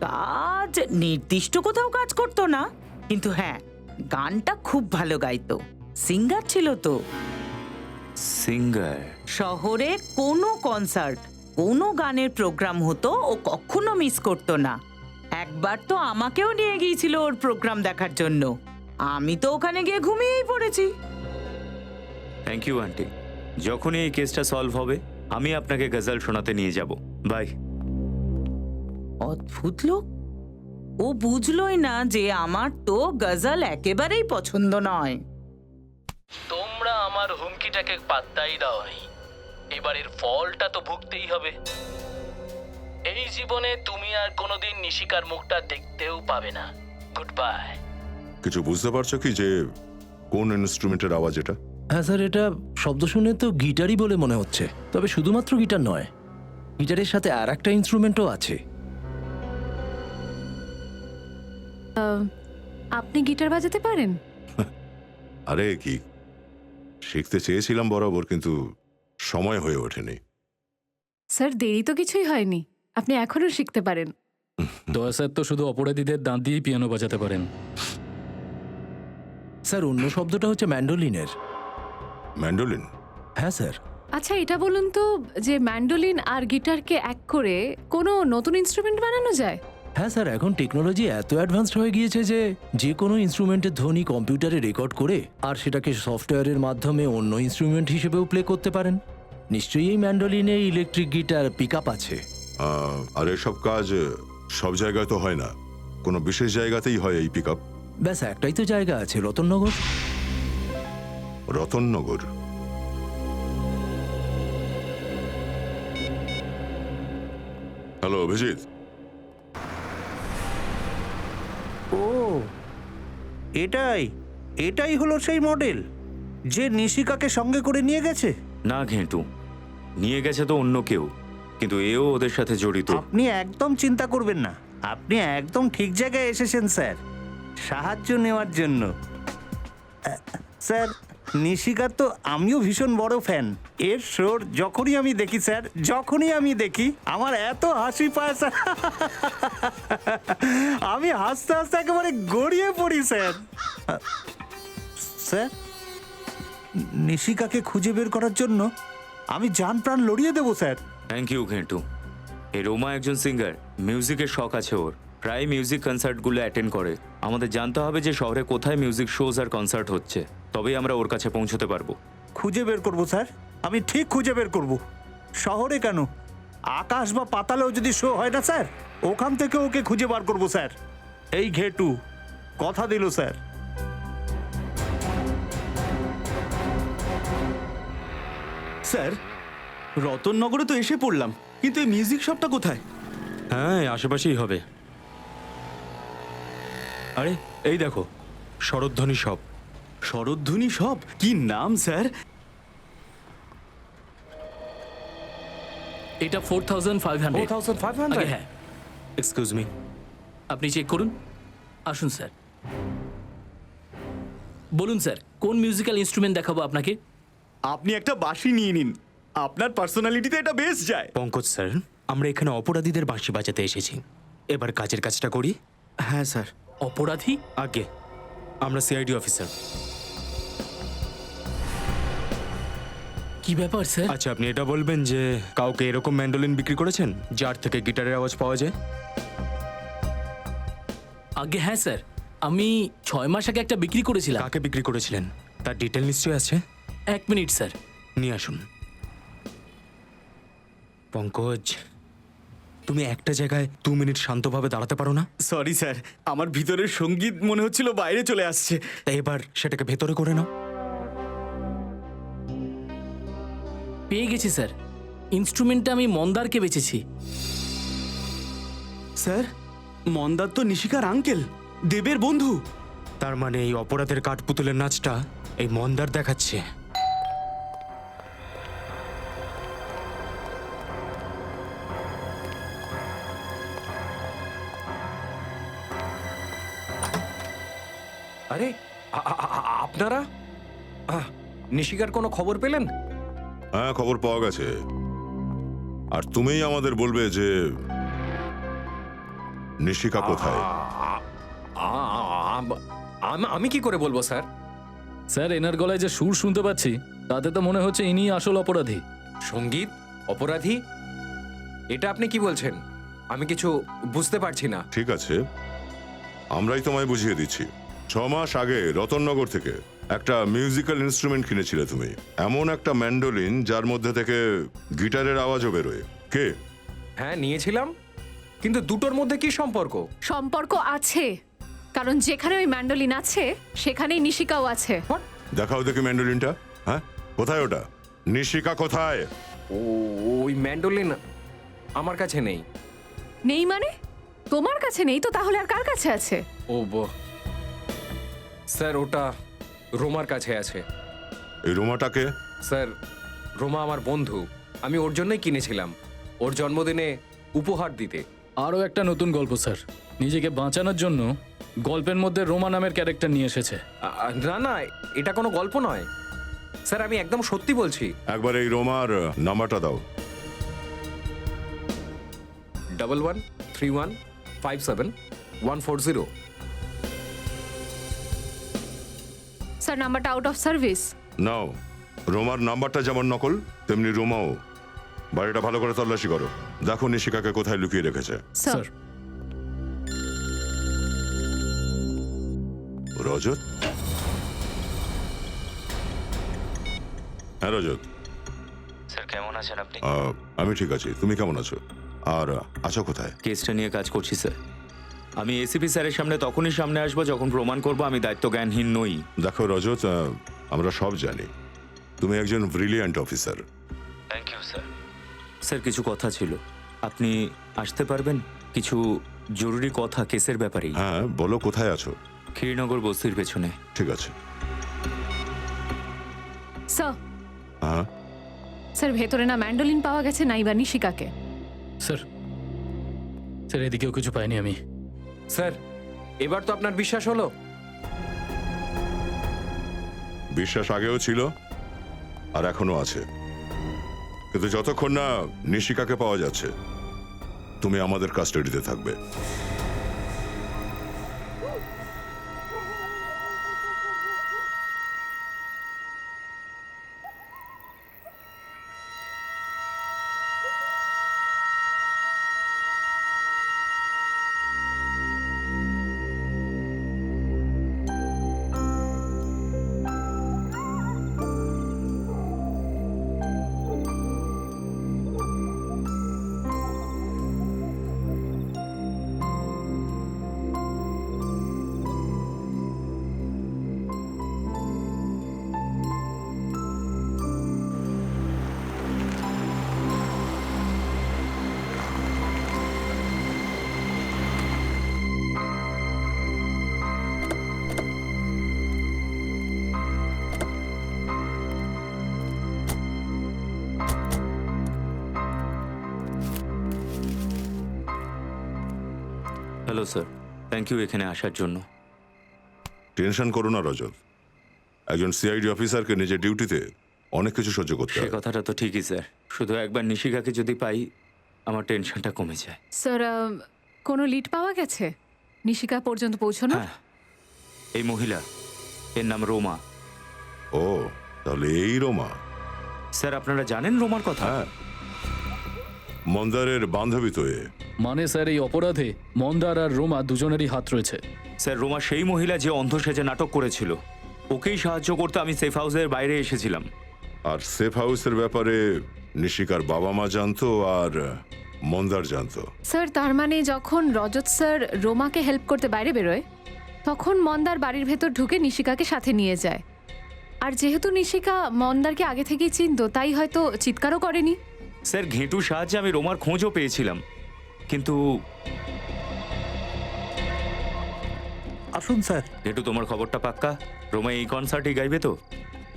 Speaker 15: কাজ নির্দিষ্ট কোথাও কাজ করতো না, কিন্তু হ্যাঁ, গানটা খুব ভালো গাইতো। সিঙ্গার ছিল তো।
Speaker 9: সিঙ্গার?
Speaker 15: শহরে কোনো কনসার্ট, কোনো গানের প্রোগ্রাম হতো ও কখনো মিস করতো না। একবার তো আমাকেও নিয়ে গিয়েছিল ওর প্রোগ্রাম দেখার জন্য। আমি তো ওখানে গিয়ে ঘুমিয়েই পড়েছি।
Speaker 9: Thank you aunty. যখনই এই কেসটা সলভ হবে আমি আপনাকে গজল শোনাতে নিয়ে যাব। বাই।
Speaker 15: অদ্ভুত লোক, ও বুঝলোই না যে আমার তো গজল একেবারেই পছন্দ নয়।
Speaker 6: তোমরা আমার হুমকিটাকে পাত্তাই দাওনি, এবারের ফলটা তো ভুগতেই হবে। এই জীবনে তুমি আর কোনোদিন নিশিকার মুখটা দেখতেও পাবে না। Good by.
Speaker 16: কিছু বুঝতে পারছো কি যে কোন ইনস্ট্রুমেন্টের আওয়াজ এটা?
Speaker 3: হ্যাঁ স্যার, এটা শব্দ শুনে তো গিটারই বলে মনে হচ্ছে। তবে শুধুমাত্র গিটার নয়, গিটারের সাথে আর একটা ইনস্ট্রুমেন্টও আছে।
Speaker 4: আপনি গিটার বাজাতে পারেন?
Speaker 16: আরে কি, শিখতে চেয়েছিলাম বরাবর, কিন্তু সময় হয়ে ওঠেনি।
Speaker 4: স্যার, দেরি তো কিছুই হয়নি, আপনি এখনো শিখতে পারেন।
Speaker 17: দয়া স্যার তো শুধু অপরাধীদের দাঁত দিয়েই পিয়ানো বাজাতে পারেন।
Speaker 3: স্যার, অন্য শব্দটা হচ্ছে ম্যান্ডোলিনের।
Speaker 16: ম্যান্ডোলিন?
Speaker 3: হ্যাঁ স্যার।
Speaker 4: আচ্ছা, এটা বলুন তো যে ম্যান্ডোলিন আর গিটারকে এক করে কোনো নতুন ইনস্ট্রুমেন্ট বানানো যায়?
Speaker 3: হ্যাঁ স্যার, এখন টেকনোলজি এত অ্যাডভান্সড হয়ে গিয়েছে যে যে কোনো ইনস্ট্রুমেন্টের ধ্বনি কম্পিউটারে রেকর্ড করে আর সেটাকে সফটওয়্যারের মাধ্যমে অন্য ইনস্ট্রুমেন্ট হিসেবেও প্লে করতে পারেন। নিশ্চয়ই এই ম্যান্ডোলিনে ইলেকট্রিক গিটার পিক আপ আছে।
Speaker 16: আর এসব কাজ সব জায়গায় তো হয় না, কোনো বিশেষ জায়গাতেই হয় এই পিক আপ।
Speaker 3: ব্যাস একটাই তো জায়গা আছে, রতননগর।
Speaker 16: রতননগর? হ্যালো অভিজিৎ।
Speaker 18: ও, এটাই হলো সেই মডেল যে নিশিকাকে সঙ্গে করে নিয়ে গেছে?
Speaker 9: না ঘেঁটু, নিয়ে গেছে তো অন্য কেউ, কিন্তু এও ওদের সাথে জড়িত।
Speaker 18: আপনি একদম চিন্তা করবেন না, আপনি একদম ঠিক জায়গায় এসেছেন স্যার, সাহায্য নেওয়ার জন্য। স্যার, নিশিকা তো আমিও ভীষণ বড় ফ্যান। এর শোর যখনই আমি দেখি স্যার, আমার এত হাসি পায় স্যার, আমি হাসতে হাসতে একেবারে গড়িয়ে পড়ি স্যার। স্যার, নিশিকাকে খুঁজে বের করার জন্য আমি জান প্রাণ লড়িয়ে দেবো স্যার।
Speaker 14: Thank you ঘেটু। এই রোমা একজন সিঙ্গার, মিউজিকের শখ আছে ওর, প্রায় মিউজিক কনসার্টগুলো অ্যাটেন্ড করে। আমাদের জানতে হবে যে শহরে কোথায় মিউজিক শোজ আর কনসার্ট হচ্ছে, তবেই আমরা ওর কাছে পৌঁছতে পারবো।
Speaker 18: খুঁজে বের করবো স্যার, আমি ঠিক খুঁজে বের করব। শহরে কেন, আকাশ বা পাতালেও যদি শো হয় না স্যার, ওখান থেকে ওকে খুঁজে বার করবো স্যার। এই ঘেটু কথা দিল স্যার।
Speaker 9: স্যার, রতননগরে তো এসে পড়লাম, কিন্তু এই মিউজিক শপটা কোথায়?
Speaker 14: হ্যাঁ, আশেপাশেই হবে। আরে এই দেখো, শরৎধ্বনি শপ।
Speaker 9: শরৎধ্বনি শপ? কি নাম স্যার?
Speaker 6: এটা 4500।
Speaker 5: 4500?
Speaker 6: আগে হ্যাঁ,
Speaker 14: এক্সকিউজ মি,
Speaker 6: আপনি চেক করুন। আসুন স্যার। বলুন স্যার, কোন মিউজিক্যাল ইনস্ট্রুমেন্ট দেখাবো আপনাকে?
Speaker 9: আপনি একটা বাঁশি নিয়ে নিন, আপনার পার্সোনালিটিতে এটা বেশ যায়।
Speaker 14: পঙ্কজ স্যার, আমরা এখানে অপরাধীদের বাঁশি বাজাতে এসেছি, এবার কাজের কাজটা করি।
Speaker 9: হ্যাঁ স্যার।
Speaker 6: অপরাধী?
Speaker 14: আগে আমরা সিআইডি অফিসার।
Speaker 6: কি ব্যাপার স্যার?
Speaker 14: আচ্ছা, আপনি এটা বলবেন যে কাউকে এরকম ম্যান্ডোলিন বিক্রি করেছেন যার থেকে গিটারের আওয়াজ পাওয়া যায়?
Speaker 6: আগে হ্যাঁ স্যার, আমি 6 মাস আগে একটা বিক্রি করেছিলাম।
Speaker 14: কাকে বিক্রি করেছিলেন তার ডিটেল নিশ্চয়ই আছে।
Speaker 6: 1 মিনিট স্যার।
Speaker 14: নিয়ে আসুন। পঙ্কজ, তুমি একটা জায়গায় 2 মিনিট শান্তভাবে দাঁড়াতে পারো না?
Speaker 9: সরি স্যার, আমার ভিতরের সঙ্গীত মনে হচ্ছিল বাইরে চলে আসছে।
Speaker 14: তাই এবার সেটাকে ভেতরে করে নাও।
Speaker 6: পেয়ে গেছি স্যার, ইনস্ট্রুমেন্টটা আমি মন্দারকে বেচেছি।
Speaker 9: স্যার, মন্দার তো নিশিকার আঙ্কেল, দেবের বন্ধু।
Speaker 14: তার মানে এই অপরাধের কাঠপুতুলের নাচটা এই মন্দার দেখাচ্ছে।
Speaker 5: আরে আপনারা নিশিকার কোনো খবর পেলেন?
Speaker 16: হ্যাঁ, খবর পাওয়া গেছে। আর তুমিই আমাদের বলবে যে নিশিকা কোথায়।
Speaker 5: আমি কি করে বলবো স্যার?
Speaker 17: স্যার, এনার গলায় যে সুর শুনতে পাচ্ছি তাতে তো মনে হচ্ছে ইনি আসল অপরাধী।
Speaker 5: সঙ্গীত অপরাধী? এটা আপনি কি বলছেন? আমি কিছু বুঝতে পারছি না।
Speaker 16: ঠিক আছে, আমরাই তোমায় বুঝিয়ে দিচ্ছি। 6 মাস আগে রতননগর থেকে একটা মিউজিক্যাল ইনস্ট্রুমেন্ট কিনেছিলে তুমি, এমন একটা ম্যান্ডোলিন যার মধ্যে থেকে গিটারের আওয়াজও বেরোয়। কে?
Speaker 5: হ্যাঁ, নিয়েছিলাম, কিন্তু দুটোর মধ্যে কি সম্পর্ক?
Speaker 4: সম্পর্ক আছে, কারণ যেখানে ওই ম্যান্ডোলিন আছে সেখানেই নিশিকাও আছে।
Speaker 16: দেখাও দেখি ম্যান্ডোলিনটা। হ্যাঁ, কোথায় ওটা? নিশিকা কোথায়?
Speaker 5: ওই ম্যান্ডোলিন আমার কাছে নেই।
Speaker 4: নেই মানে? তোমার কাছে নেই তো তাহলে আর কার কাছে আছে?
Speaker 5: স্যার, ওটা রোমার কাছে আছে।
Speaker 16: এই রোমাটাকে?
Speaker 5: স্যার, রোমা আমার বন্ধু, আমি ওর জন্যই কিনেছিলাম, ওর জন্মদিনে উপহার দিতে।
Speaker 17: আরও একটা নতুন গল্প স্যার, নিজেকে বাঁচানোর জন্য গল্পের মধ্যে রোমা নামের ক্যারেক্টার নিয়ে এসেছে।
Speaker 5: না না, এটা কোনো গল্প নয় স্যার, আমি একদম সত্যি বলছি।
Speaker 16: একবার এই রোমার নাম্বারটা দাও।
Speaker 5: 113157
Speaker 4: স্যার, নাম্বারটা আউট অফ সার্ভিস।
Speaker 16: নাও, রোমার নাম্বারটা যেমন নকল তেমনি রোমাও। বাড়িটা ভালো করে তল্লাশি করো, দেখো নিশিকাকে কোথায় লুকিয়ে রেখেছে।
Speaker 4: স্যার।
Speaker 16: রজত? হ্যাঁ রজত।
Speaker 14: স্যার, কেমন আছেন আপনি?
Speaker 16: আমি ঠিক আছি, তুমি কেমন আছো? আর আছো কোথায়?
Speaker 14: কেসটা নিয়ে কাজ করছি স্যার। আমি এসিপি স্যারের সামনে তখনই সামনে আসবো যখন প্রমাণ করব আমি দায়িত্ব জ্ঞানহীন নই।
Speaker 16: দেখো রজত, আমরা সব জানি তুমি একজন brilliant officer.
Speaker 14: Thank you sir. Sir, কিছু কথা ছিল, আপনি আসতে পারবেন? কিছু জরুরি কথা কেসের ব্যাপারেই।
Speaker 16: হ্যাঁ বলো, কোথায় আছো?
Speaker 14: ক্ষীরনগর বস্তির পেছনে।
Speaker 16: ঠিক আছে।
Speaker 4: স্যার।
Speaker 16: হ্যাঁ
Speaker 4: স্যার, ভেতরে না ম্যান্ডোলিন পাওয়া গেছে নাই বা নিশিকাকে।
Speaker 17: স্যার, স্যার এদিকেও কিছু পাইনি আমি।
Speaker 5: স্যার, এবার তো আপনার বিশ্বাস হলো?
Speaker 16: বিশ্বাস আগেও ছিল আর এখনো আছে, কিন্তু যতক্ষণ না নিশিকাকে পাওয়া যাচ্ছে তুমি আমাদের কাস্টাডিতে থাকবে।
Speaker 14: হ্যালো স্যার, থ্যাংক ইউ এখানে আসার জন্য।
Speaker 16: টেনশন করো না রজত, একজন সিআইডি অফিসারকে নিজের ডিউটিতে অনেক কিছু সহ্য করতে
Speaker 14: সে
Speaker 16: হয়।
Speaker 14: কথাটা তো ঠিকই স্যার, শুধু একবার নিশিকাকে যদি পাই আমার টেনশনটা কমে যায়।
Speaker 4: স্যার কোনো লিড পাওয়া গেছে নিশিকা পর্যন্ত পৌঁছানো?
Speaker 14: হ্যাঁ, এই মহিলা, এর নাম রোমা।
Speaker 16: ও, তাহলে এই রোমা।
Speaker 14: স্যার আপনারা জানেন রোমার কথা?
Speaker 16: হ্যাঁ, মন্দারের বান্ধবী তো এ।
Speaker 17: মানে স্যার এই অপরাধে মন্দার আর রোমা দুজনেরই হাত রয়েছে।
Speaker 14: স্যার রোমা সেই মহিলা যে অন্ধ সেজে নাটক করেছিল, ওকেই সাহায্য করতে আমি সেফ হাউসের বাইরে এসেছিলাম।
Speaker 16: আর সেফ হাউসের ব্যাপারে নিশিকার বাবা মা জানতো আর মন্দার জানতো।
Speaker 4: স্যার তার মানে যখন রজত স্যার রোমাকে হেল্প করতে বাইরে বেরোয় তখন মন্দার বাড়ির ভেতর ঢুকে নিশিকাকে সাথে নিয়ে যায়। আর যেহেতু নিশিকা মন্দারকে আগে থেকেই চিনতো তাই হয়তো চিৎকারও করেনি।
Speaker 14: স্যার ঘেঁটুর সাহায্যে আমি রোমার খোঁজও পেয়েছিলাম, কিন্তু
Speaker 18: আসুন স্যার।
Speaker 14: ঘেঁটু তোমার খবরটা পাক্কা? রোমা এই কনসার্টে গাইবে তো?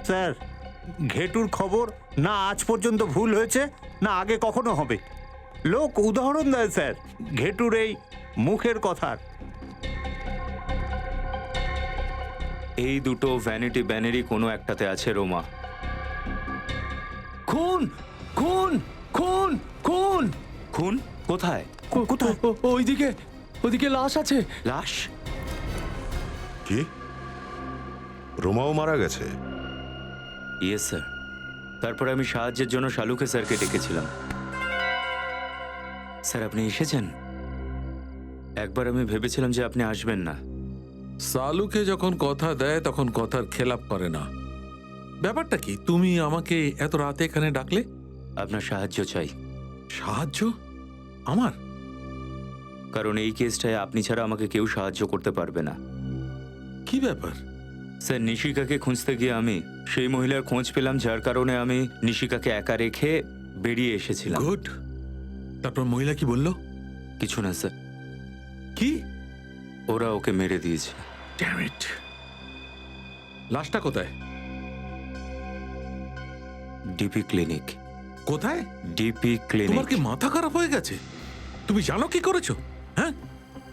Speaker 18: স্যার ঘেটুর খবর না আজ পর্যন্ত ভুল হয়েছে না আগে কখনো হবে। লোক উদাহরণ দেয় স্যার ঘেটুর এই মুখের কথার।
Speaker 14: এই দুটো ভ্যানিটি ব্যানেরই কোনো একটাতে আছে রোমা। খুন খুন খুন খুন খুন কোথায়?
Speaker 18: কোথায়?
Speaker 3: ওইদিকে, ওইদিকে লাশ আছে।
Speaker 14: লাশ?
Speaker 16: কি, রোমাও মারা গেছে?
Speaker 14: Yes sir. তারপরে আমি সাহায্যের জন্য শালুকে স্যারকে ডেকেছিলাম। স্যার আপনি এসেছেন? একবার আমি ভেবেছিলাম যে আপনি আসবেন না।
Speaker 12: সালুকে যখন কথা দেয় তখন কথার খেলাপ করে না। ব্যাপারটা কি, তুমি আমাকে এত রাতে এখানে ডাকলে?
Speaker 14: আপনার সাহায্য চাই।
Speaker 12: সাহায্য? আমার?
Speaker 14: কারণ এই কেসটায় আপনি ছাড়া আমাকে কেউ সাহায্য করতে পারবে না।
Speaker 12: কি ব্যাপার?
Speaker 14: স্যার নিশিকাকে খুঁজতে গিয়ে আমি সেই মহিলার খোঁজ পেলাম, যার কারণে আমি নিশিকাকে একা রেখে বেরিয়ে এসেছিলাম।
Speaker 12: গুড। তারপর মহিলা কি বললো?
Speaker 14: কিছু না স্যার।
Speaker 12: কি?
Speaker 14: ওরা ওকে মেরে দিয়েছে।
Speaker 12: Damn it. লাশটা কোথায়?
Speaker 14: DP clinic.
Speaker 12: কোথায়?
Speaker 14: DP clinic.
Speaker 12: তোমার কি মাথা খারাপ হয়ে গেছে? তুমি জানো কি করেছো? হ্যাঁ,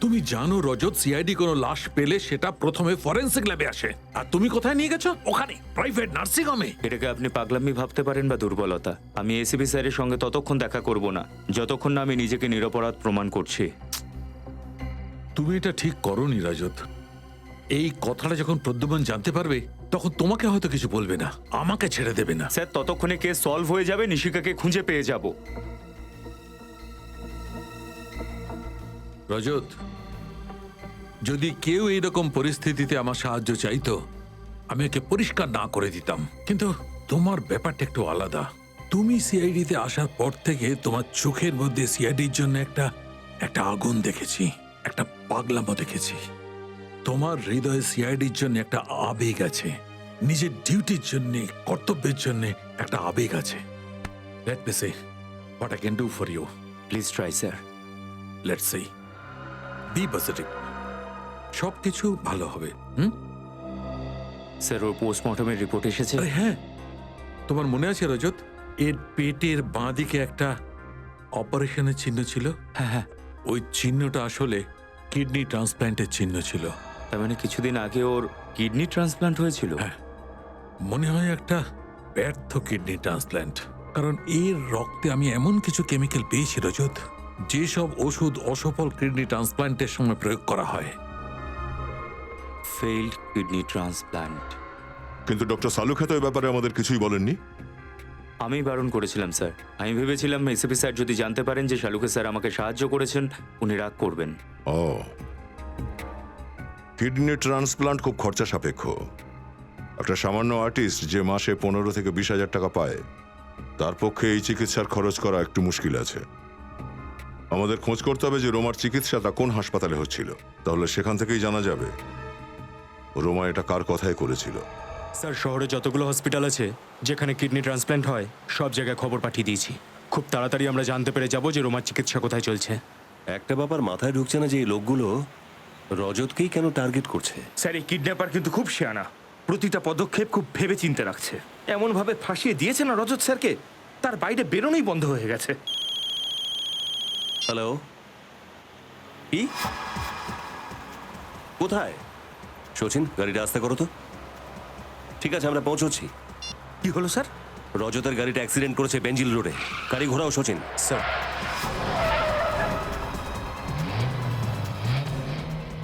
Speaker 12: তুমি জানো রজত সিআইডি কোনো লাশ পেলে সেটা প্রথমে ফরেনসিক ল্যাবে আসে, আর তুমি কোথায় নিয়ে গেছো? ওখানে প্রাইভেট নার্সিং হোমে।
Speaker 14: এটাকে আপনি পাগলামি ভাবতে পারেন বা দুর্বলতা। আমি এসিপি স্যারের সঙ্গে ততক্ষণ দেখা করব না যতক্ষণ না আমি নিজেকে নিরপরাধ প্রমাণ করছি।
Speaker 12: তুমি এটা ঠিক করোনি রজত। এই কথাটা যখন প্রদ্যুম্ন জানতে পারবে তখন তোমাকে হয়তো কিছু বলবে না, আমাকে ছেড়ে দেবে না।
Speaker 14: স্যার ততক্ষণে কেস সলভ হয়ে যাবে, নিশিকাকে খুঁজে পেয়ে যাব।
Speaker 12: রজত, যদি কেউ এইরকম পরিস্থিতিতে আমার সাহায্য চাইতো আমি ওকে পরিষ্কার না করে দিতাম, কিন্তু তোমার ব্যাপারটা একটু আলাদা। তুমি সিআইডিতে আসার পর থেকে তোমার চোখের মধ্যে সিআইডির জন্য একটা আগুন দেখেছি, একটা পাগলামো দেখেছি। তোমার হৃদয়ে সিআইডির জন্য একটা আবেগ আছে, নিজের ডিউটির জন্য, কর্তব্যের জন্য একটা আবেগ আছে। Let me say what I can do for you.
Speaker 14: Please try sir.
Speaker 12: Let's see. Be positive, সবকিছু ভালো হবে।
Speaker 14: স্যার ওর পোস্টমর্টমের রিপোর্ট এসেছে?
Speaker 12: আরে হ্যাঁ, তোমার মনে আছে রজত, এর পেটের বাঁ দিকে একটা অপারেশনের চিহ্ন ছিল?
Speaker 14: হ্যাঁ হ্যাঁ।
Speaker 12: ওই চিহ্নটা আসলে কিডনি ট্রান্সপ্ল্যান্টের চিহ্ন ছিল।
Speaker 14: তার মানে কিছুদিন আগে ওর কিডনি ট্রান্সপ্ল্যান্ট হয়েছিল?
Speaker 12: হ্যাঁ, মনে হয় একটা ব্যর্থ কিডনি ট্রান্সপ্ল্যান্ট। কারণ এর রক্তে আমি এমন কিছু কেমিক্যাল পেয়েছি রজত, যেসব ওষুধ অসফল কিডনি ট্রান্সপ্ল্যান্টের সময় প্রয়োগ করা হয়।
Speaker 14: Failed kidney transplant.
Speaker 16: কিন্তু ডক্টর সালুখা তো এই ব্যাপারে আমাদের কিছুই বলেননি।
Speaker 14: আমি বারণ করেছিলাম স্যার। আমি ভেবেছিলাম এসিপি স্যার যদি জানতে পারেন যে শালুকে স্যার আমাকে সাহায্য করেছেন উনি রাগ করবেন।
Speaker 16: ও, কিডনি ট্রান্সপ্লান্ট খুব খরচা সাপেক্ষ। একটা সামান্য আর্টিস্ট যে মাসে 15 থেকে 20,000 টাকা পায়, তার পক্ষে এই চিকিৎসার খরচ করা একটু মুশকিল আছে। আমাদের খোঁজ করতে হবে যে রোমার চিকিৎসাটা কোন হাসপাতালে হচ্ছিল, তাহলে সেখান থেকেই জানা যাবে রোমা এটা কার কথায় করেছিল।
Speaker 19: স্যার শহরে যতগুলো হসপিটাল আছে যেখানে কিডনি ট্রান্সপ্ল্যান্ট হয় সব জায়গায় খবর পাঠিয়ে দিয়েছি। খুব তাড়াতাড়ি আমরা জানতে পেরে যাব যে রোমার চিকিৎসা কোথায় চলছে।
Speaker 8: একটা ব্যাপার মাথায় ঢুকছে না যে এই লোকগুলো রজতকেই কেন টার্গেট করছে।
Speaker 13: স্যার এই কিডন্যাপার কিন্তু খুব শিয়ানা, প্রতিটা পদক্ষেপ খুব ভেবে চিন্তে রাখছে। এমনভাবে ফাঁসিয়ে দিয়েছে না রজত স্যারকে, তার বাইরে বেরোনোই বন্ধ হয়ে গেছে।
Speaker 8: হ্যালো, কি কোথায়? শচীন, গাড়িটা আস্তে করো তো। ঠিক আছে, আমরা পৌঁছচ্ছি।
Speaker 18: কি হলো স্যার?
Speaker 8: রজতের গাড়িটা অ্যাক্সিডেন্ট করেছে বেঞ্জিল রোডে। গাড়ি ঘোরাও শচীন।
Speaker 18: স্যার,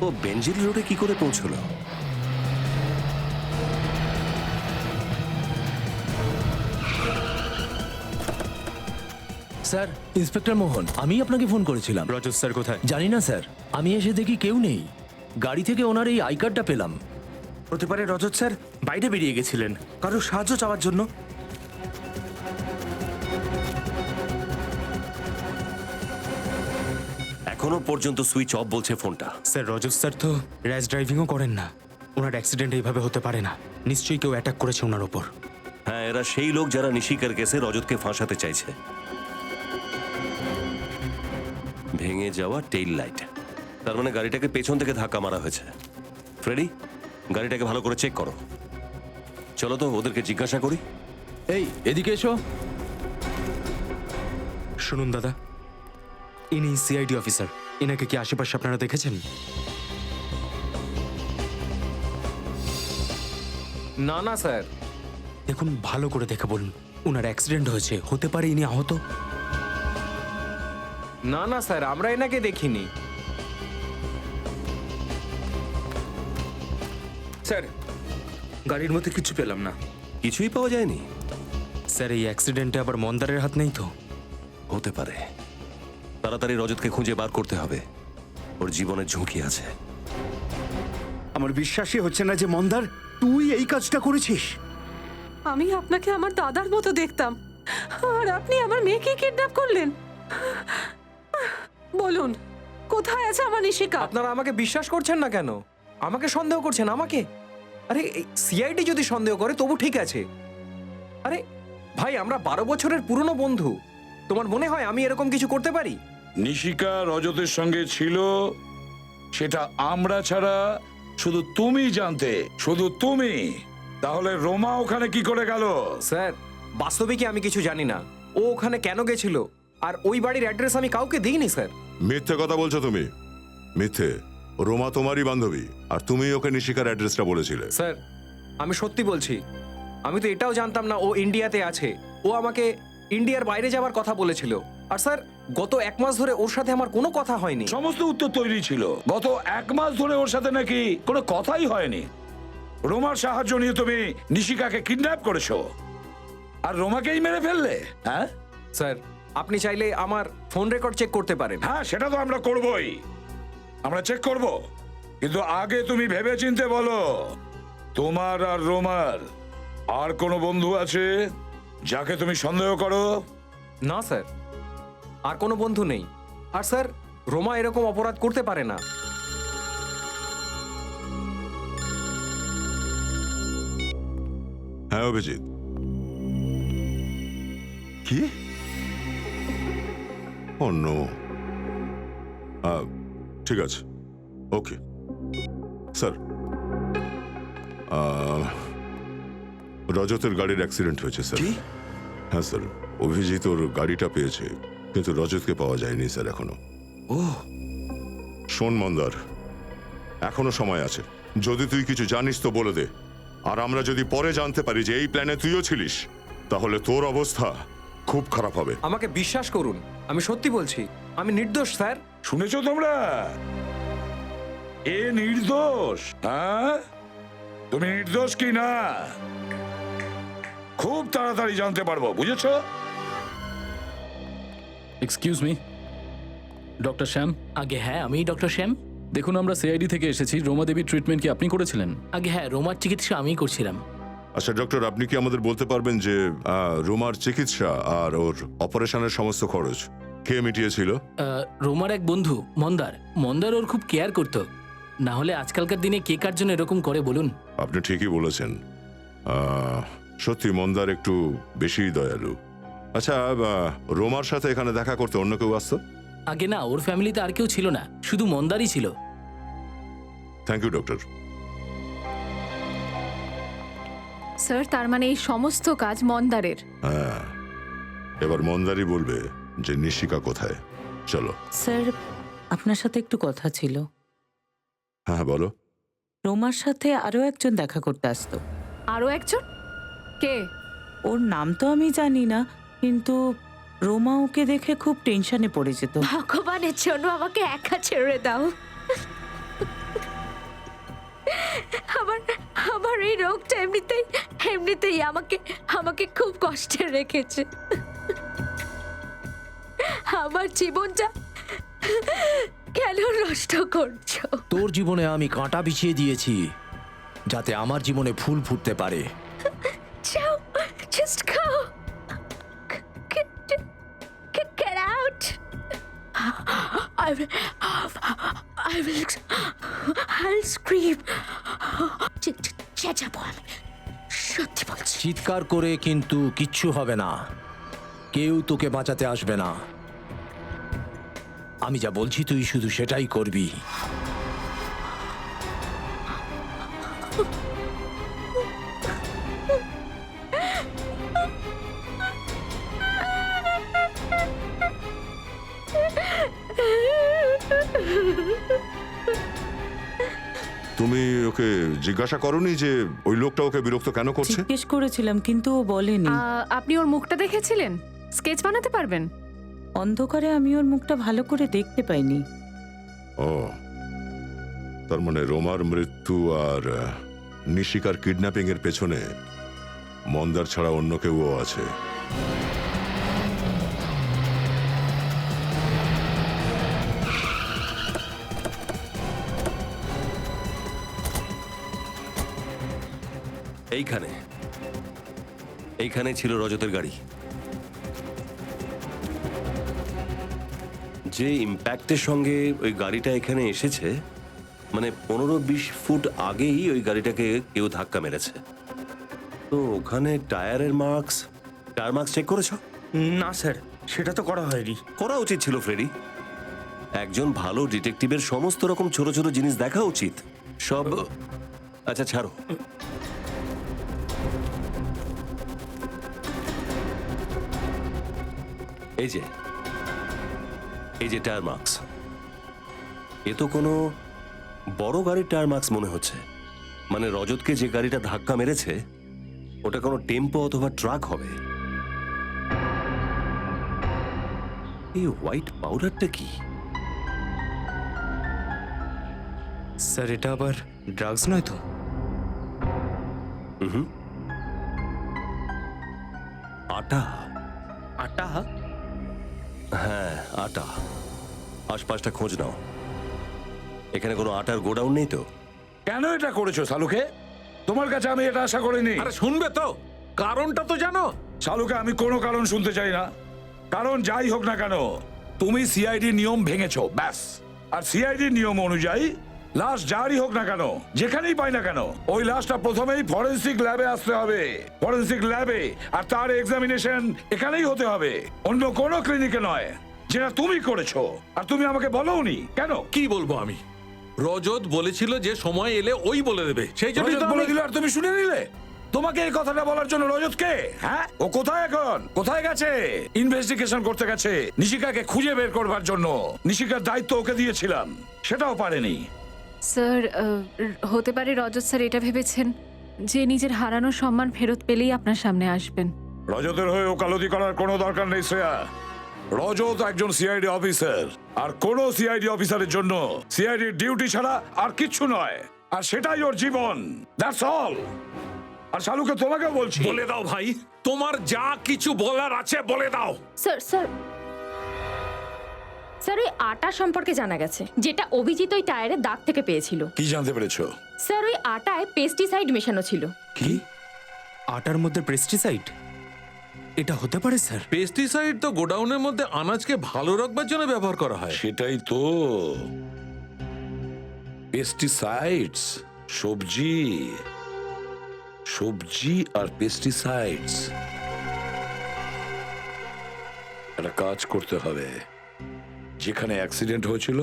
Speaker 8: ও বেঞ্জিল রোডে কি করে পৌঁছলো?
Speaker 3: স্যার, ইন্সপেক্টর মোহন, আমি আপনাকে ফোন করেছিলাম।
Speaker 19: রজত স্যার কোথায়?
Speaker 3: জানি না স্যার, আমি এসে দেখি কেউ নেই। গাড়ি থেকে ওনার এই আই কার্ডটা পেলাম।
Speaker 13: হতে পারে রজত স্যার বাইরে বেরিয়ে গেছিলেন কারো সাহায্য চাওয়ার জন্য।
Speaker 8: এখনো পর্যন্ত সুইচ অফ বলছে ফোনটা।
Speaker 19: স্যার, রজত স্যার তো র্যাশ ড্রাইভিংও করেন না। ওনার অ্যাক্সিডেন্ট এইভাবে হতে পারে না। নিশ্চয়ই কেউ অ্যাটাক করেছে ওনার ওপর।
Speaker 8: হ্যাঁ, এরা সেই লোক যারা নিশিকার কেসে রজতকে ফাঁসাতে চাইছে। ভেঙে যাওয়া টেইল লাইট, তার মানে গাড়িটাকে পেছন থেকে ধাক্কা মারা হয়েছে। ফ্রেডি, গাড়িটাকে ভালো করে চেক করো। চলো তো ওদেরকে জিজ্ঞাসা করি।
Speaker 3: এই, এদিকে এসো।
Speaker 19: শুনুন দাদা, ইনি সিআইডি অফিসার। এনাকে কি আশেপাশে আপনারা দেখেছেন?
Speaker 5: না না স্যার।
Speaker 19: দেখুন, ভালো করে দেখে বলুন। ওনার অ্যাক্সিডেন্ট হয়েছে, হতে পারে ইনি আহত।
Speaker 5: না না স্যার, আমরা এনাকে দেখিনি।
Speaker 13: স্যার, গাড়ির মধ্যে কিছু পেলাম না।
Speaker 8: কিছুই পাওয়া যায়নি?
Speaker 19: স্যার, এই অ্যাক্সিডেন্টে আবার মন্দারের হাত নেই তো?
Speaker 8: হতে পারে। তাড়াতাড়ি রজতকে খুঁজে বার করতে হবে, ওর জীবনের ঝুঁকি আছে।
Speaker 1: আমার বিশ্বাসই হচ্ছে না যে মন্দার তুই এই কাজটা করেছিস।
Speaker 20: আমি আপনাকে আমার দাদার মতো দেখতাম, আর আপনি আমার মেয়েকে কিডন্যাপ করলেন। বলুন, কোথায় আছে আমার নিশিকা?
Speaker 5: আপনারা আমাকে বিশ্বাস করছেন না কেন? আমাকে সন্দেহ করছেন? আমাকে? আরে সিআইডি যদি সন্দেহ করে তবু ঠিক আছে। আরে ভাই, আমরা 12 বছরের পুরনো বন্ধু। তোমার মনে হয় আমি এরকম কিছু করতে পারি?
Speaker 12: নিশিকা রজতের সঙ্গে ছিল, সেটা আমরা ছাড়া শুধু তুমি জানতে, শুধু তুমি। তাহলে রোমা ওখানে কি করে গেল?
Speaker 5: স্যার, বাস্তবে কি আমি কিছু জানি না। ও ওখানে কেন গেছিল আর ওই বাড়ির অ্যাড্রেস আমি কাউকে দিইনি স্যার।
Speaker 16: মিথ্যে কথা বলছো তুমি, মিথ্যে। রোমা তোমারই বান্ধবী, আর তুমি ওকে নিশিকার অ্যাড্রেসটা বলেছিলে।
Speaker 5: স্যার, আমি সত্যি বলছি। আমি তো এটাও জানতাম না ও ইন্ডিয়াতে আছে। ও আমাকে ইন্ডিয়ার বাইরে যাওয়ার কথা বলেছিল। আর স্যার, গত 1 মাস ধরে ওর সাথে আমার কোনো কথা হয়নি।
Speaker 12: সমস্ত উত্তর তৈরি ছিল। গত 1 মাস ধরে ওর সাথে নাকি কোনো কথাই হয়নি। রোমার সাহায্য নিয়ে তুমি নিশিকাকে কিডন্যাপ করেছো, আর রোমাকেই মেরে ফেললে। হ্যাঁ
Speaker 5: স্যার, আপনি চাইলে আমার ফোন রেকর্ড চেক করতে পারেন।
Speaker 12: হ্যাঁ, সেটা তো আমরা করবই, আমরা চেক করব। কিন্তু আগে তুমি ভেবেচিন্তে বলো, তোমার আর রোমার আর কোনো বন্ধু আছে যাকে তুমি সন্দেহ করো?
Speaker 5: না স্যার, আর কোনো বন্ধু নেই। আর স্যার, রোমা এরকম অপরাধ করতে পারে না।
Speaker 16: হ্যাঁ অভিজিৎ। কি? ও নো। ঠিক আছে, ওকে স্যার। রজতের গাড়ির অ্যাক্সিডেন্ট হয়েছে স্যার। হ্যাঁ স্যার, অভিজিৎ ওর গাড়িটা পেয়েছে, কিন্তু রজতকে পাওয়া যায়নি স্যার এখনো।
Speaker 8: ও
Speaker 16: শোন মন্দার, এখনো সময় আছে। যদি তুই কিছু জানিস তো বলে দে। আর আমরা যদি পরে জানতে পারি যে এই প্ল্যানে তুইও ছিলিস, তাহলে তোর অবস্থা খুব খারাপ হবে।
Speaker 5: আমাকে বিশ্বাস করুন, আমি সত্যি বলছি। আমি নির্দোষ স্যার।
Speaker 12: শুনেছো তোমরা? এ নির্দোষ। হ্যাঁ, তুমি নির্দোষ কি না খুব তাড়াতাড়ি জানতে পারবো, বুঝেছো?
Speaker 17: এক্সকিউজ মি, ডক্টর শ্যাম।
Speaker 6: আগে হ্যাঁ, আমি ডক্টর শ্যাম।
Speaker 17: দেখুন, আমরা সিআইডি থেকে এসেছি। রোমা দেবীর ট্রিটমেন্ট কি আপনি করেছিলেন?
Speaker 6: আগে হ্যাঁ, রোমার চিকিৎসা আমিই করছিলাম।
Speaker 16: আচ্ছা ডক্টর, আপনি কি আমাদের বলতে পারবেন যে রোমার চিকিৎসা আর ওর অপারেশনের সমস্ত খরচ কে মিটিয়েছিল?
Speaker 6: রোমার এক বন্ধু মন্দার। মন্দার ওর খুব কেয়ার করতো। না হলে আজকালকার দিনে কে কার জন্য এরকম করে বলুন?
Speaker 16: আপনি ঠিকই বলেছেন। সত্যি মন্দার একটু বেশি দয়ালু। আচ্ছা, রোমার সাথে এখানে দেখা করতে অন্য কেউ আসতো?
Speaker 6: আগে না, ওর ফ্যামিলিতে আর কেউ ছিল না, শুধু মন্দারই ছিল।
Speaker 16: Thank you doctor.
Speaker 4: স্যার, তার মানে এই সমস্ত কাজ মন্দারের?
Speaker 16: হ্যাঁ, এবার মন্দারই বলবে যে নিশিকা কোথায়। চলো
Speaker 15: স্যার, আপনার সাথে একটু কথা ছিল।
Speaker 16: হ্যাঁ বলো।
Speaker 15: রোমার সাথে আরো একজন দেখা করতে আসতো।
Speaker 4: আরো একজন? কে?
Speaker 15: ওর নাম তো আমি জানি না, কিন্তু রোমা ওকে দেখে খুব টেনশনে পড়ে যেত।
Speaker 7: ভগবানের জন্য আমাকে একা ছেড়ে দাও। আমার আমার এই রোগটা এমনিতেই আমাকে খুব কষ্টে রেখেছে। আমার জীবনটা কেন নষ্ট করছো?
Speaker 3: তোর জীবনে আমি কাঁটা বিছিয়ে দিয়েছি যাতে আমার জীবনে ফুল ফুটতে পারে।
Speaker 7: যাও, just go. Get out. I'll scream. চেঁচাবো আমি, সত্যি বলছি।
Speaker 3: চিৎকার করে কিন্তু কিচ্ছু হবে না, কেউ তোকে বাঁচাতে আসবে না। আমি যা বলছি তুই শুধু সেটাই করবি।
Speaker 16: তুমি ওকে জিজ্ঞাসা করোনি যে ওই লোকটা ওকে বিরক্ত কেন করছে?
Speaker 15: জিজ্ঞেস করেছিলাম কিন্তু ও বলেনি।
Speaker 4: আপনি ওর মুখটা দেখেছিলেন? স্কেচ বানাতে পারবেন?
Speaker 15: অন্ধকারে আমি ওর মুখটা ভালো করে দেখতে পাইনি।
Speaker 16: ও, তার মানে রোমার মৃত্যু আর নিশিকার কিডন্যাপিং এর পেছনে মন্দার ছাড়া অন্য কেউ আছে।
Speaker 8: এইখানে ছিল রজতের গাড়ি। যে ইম্প্যাক্টের সঙ্গে ওই গাড়িটা এখানে এসেছে, মানে 15-20 ফুট আগেই ওই গাড়িটাকে কেউ ধাক্কা মেরেছে। তো ওখানে টায়ার মার্কস চেক করেছো?
Speaker 13: না স্যার, সেটা তো করা হয়নি।
Speaker 8: করা উচিত ছিল ফ্রেডি। একজন ভালো ডিটেকটিভের সমস্ত রকম ছোট ছোট জিনিস দেখা উচিত। সব আচ্ছা ছাড়ো, এই যে টায়ার মার্কস, এ তো কোনো বড় গাড়ির টায়ার মার্কস মনে হচ্ছে। মানে রজতকে যে গাড়িটা ধাক্কা মেরেছে ওটা কোনো টেম্পো অথবা ট্রাক হবে। এই হোয়াইট পাউডারটা কি?
Speaker 19: স্যার এটা আবার ড্রাগস নয় তো?
Speaker 8: আটা।
Speaker 19: আটা?
Speaker 8: হ্যাঁ আটা। আশপাশটা খোঁজ নাও, এখানে কোনো আটার গোডাউন নেই তো?
Speaker 12: কেন এটা করেছো সালুকে? তোমার কাছে আমি এটা আশা করিনি।
Speaker 5: আরে শুনবে তো, কারণটা তো জানো।
Speaker 12: সালুকে আমি কোনো কারণ শুনতে চাই না। কারণ যাই হোক না কেন, তুমি সিআইডি নিয়ম ভেঙেছো, ব্যাস। আর সিআইডি নিয়ম অনুযায়ী লাশ যারই হোক না কেন, যেখানেই পাই না কেন, ওই লাশটা প্রথমেই ফরেনসিক ল্যাবে আসতে হবে। ফরেনসিক ল্যাবে, আর তার এক্সামিনেশন এখানেই হতে হবে, অন্য কোনো ক্লিনিকে নয়, যেটা তুমি করেছো। আর তুমি আমাকে বলোনি কেন?
Speaker 5: কি বলবো আমি? রজত বলেছিল যে সময় এলে ওই বলে দেবে, সেই জন্য
Speaker 12: রজত বলে দিল আর তুমি শুনে নিলে? তোমাকে এই কথাটা বলার জন্য রজত কে? হ্যাঁ, ও কোথায় এখন? কোথায় গেছে? ইনভেস্টিগেশন করতে গেছে নিশিকাকে খুঁজে বের করবার জন্য। নিশিকার দায়িত্ব ওকে দিয়েছিলাম, সেটাও পারেনি।
Speaker 4: স্যার, হতে পারে রজত স্যার এটা ভেবেছেন যে নিজের হারানো সম্মান ফেরত পেলেই আপনার সামনে আসবেন।
Speaker 12: রজতের হয়ে ওকালতি করার কোনো দরকার নেই শ্রেয়া। রজত একজন সিআইডি অফিসার, আর কোন সিআইডি অফিসারের জন্য সিআইডি ডিউটি ছাড়া আর কিচ্ছু নয়, আর সেটাই ওর জীবন। That's all. আর শালুকে তোমাকেও বলছি,
Speaker 5: বলে দাও ভাই, তোমার যা কিছু বলার আছে বলে দাও।
Speaker 7: স্যার ওই আটা সম্পর্কে জানা গেছে, যেটা অভিজিৎ ওই টায়ারের দাগ থেকে পেয়েছিল।
Speaker 12: কি জানতে পেরেছো?
Speaker 7: স্যার ওই আটায় পেস্টিসাইড মেশানো ছিল।
Speaker 19: কি? আটার মধ্যে পেস্টিসাইড? এটা হতে পারে স্যার?
Speaker 5: পেস্টিসাইড তো গোডাউনের মধ্যে আনাজকে ভালো রাখবার জন্য ব্যবহার করা হয়।
Speaker 12: সেটাই তো, পেস্টিসাইডস। সবজি আর পেস্টিসাইডস। একটা কাজ করতে হবে, যেখানে অ্যাক্সিডেন্ট হয়েছিল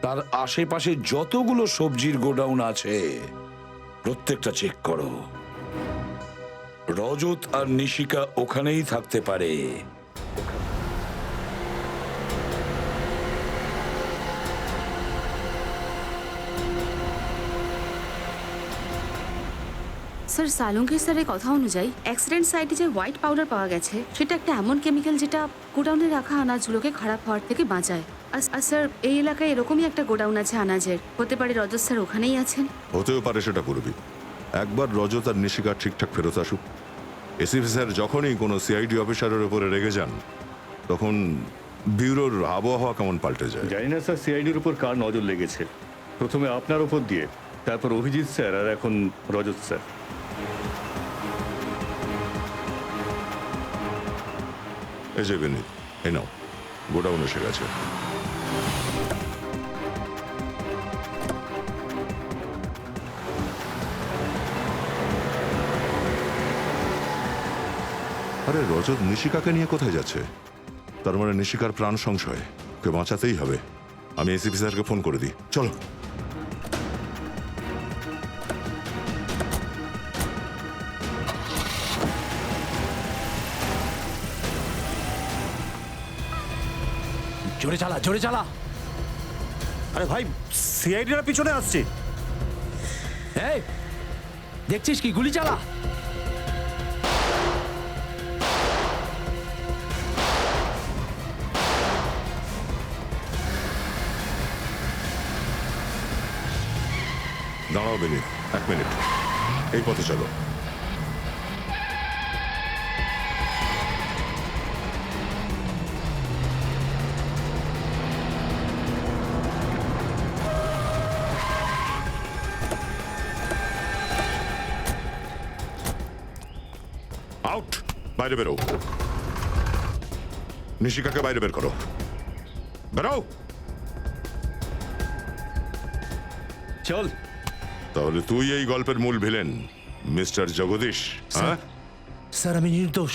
Speaker 12: তার আশেপাশে যতগুলো সবজির গোডাউন আছে প্রত্যেকটা চেক করো। রজত আর নিশিকা ওখানেই থাকতে পারে।
Speaker 21: স্যার সালুঙ্কি স্যারের কথা অনুযায়ী অ্যাক্সিডেন্ট সাইটে যে হোয়াইট পাউডার পাওয়া গেছে সেটা একটা এমন কেমিক্যাল যেটা গোডাউনে রাখা আনাজগুলোকে খারাপ হওয়ার থেকে বাঁচায়। আর স্যার এই এলাকায় এরকমই একটা গোডাউন আছে আনাজের, হতে পারে রজত স্যার ওখানেই আছেন।
Speaker 16: হতেও পারে, সেটা করবি। একবার রজত আর নিশিকা ঠিকঠাক ফেরত আসুক। এসিপি স্যার যখনই কোনো সিআইডি অফিসারের উপরে রেগে যান তখন ব্যুরোর আবহাওয়া কেমন পাল্টে যায়।
Speaker 10: জানি না স্যার সিআইডির উপর কার নজর লেগেছে, প্রথমে আপনার উপর দিয়ে, তারপর অভিজিৎ স্যার, আর এখন রজত স্যার।
Speaker 16: এই যে বিনীত, এই নাও, গোডাউন এসে গেছে। আরে রজত নিশিকাকে নিয়ে কোথায় যাচ্ছে? তার মানে নিশিকার প্রাণ সংশয়, ওকে বাঁচাতেই হবে। আমি এসিপি স্যারকে ফোন করে দিই, চলো।
Speaker 3: জোরে চালা, জোরে চালা।
Speaker 18: আরে ভাই, সিআইডিরা পিছনে আসছে।
Speaker 3: এই দেখছিস কি? গুলি চালা।
Speaker 16: দাঁড়াও বিনীত, 1 মিনিট, এই পথে চলো। আউট, বাইরে বেরো। নিশিকাকে বাইরে বের করো, বেরো।
Speaker 3: চল।
Speaker 16: তাহলে তুই এই গল্পের মূল ভিলেন, মিস্টার জগদীশ? হ্যাঁ
Speaker 3: স্যার, আমি নির্দোষ।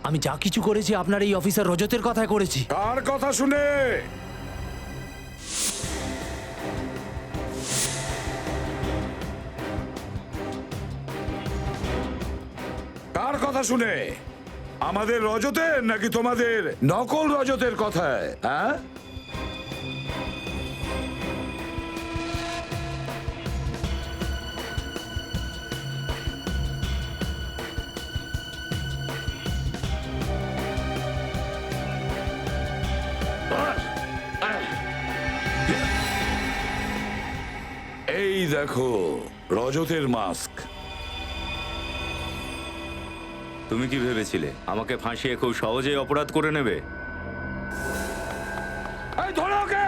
Speaker 3: আমি যা কিছু করেছি আপনার এই অফিসার রজতের কথায় করেছি।
Speaker 12: কার কথা শুনে? কার কথা শুনে? আমাদের রজতের নাকি তোমাদের নকল রজতের কথায়? হ্যাঁ, এই দেখো রজতের মাস্ক।
Speaker 14: তুমি কি ভেবেছিলে আমাকে ফাঁসিয়ে খুব সহজেই অপরাধ করে নেবে?
Speaker 12: এই ধরো ওকে।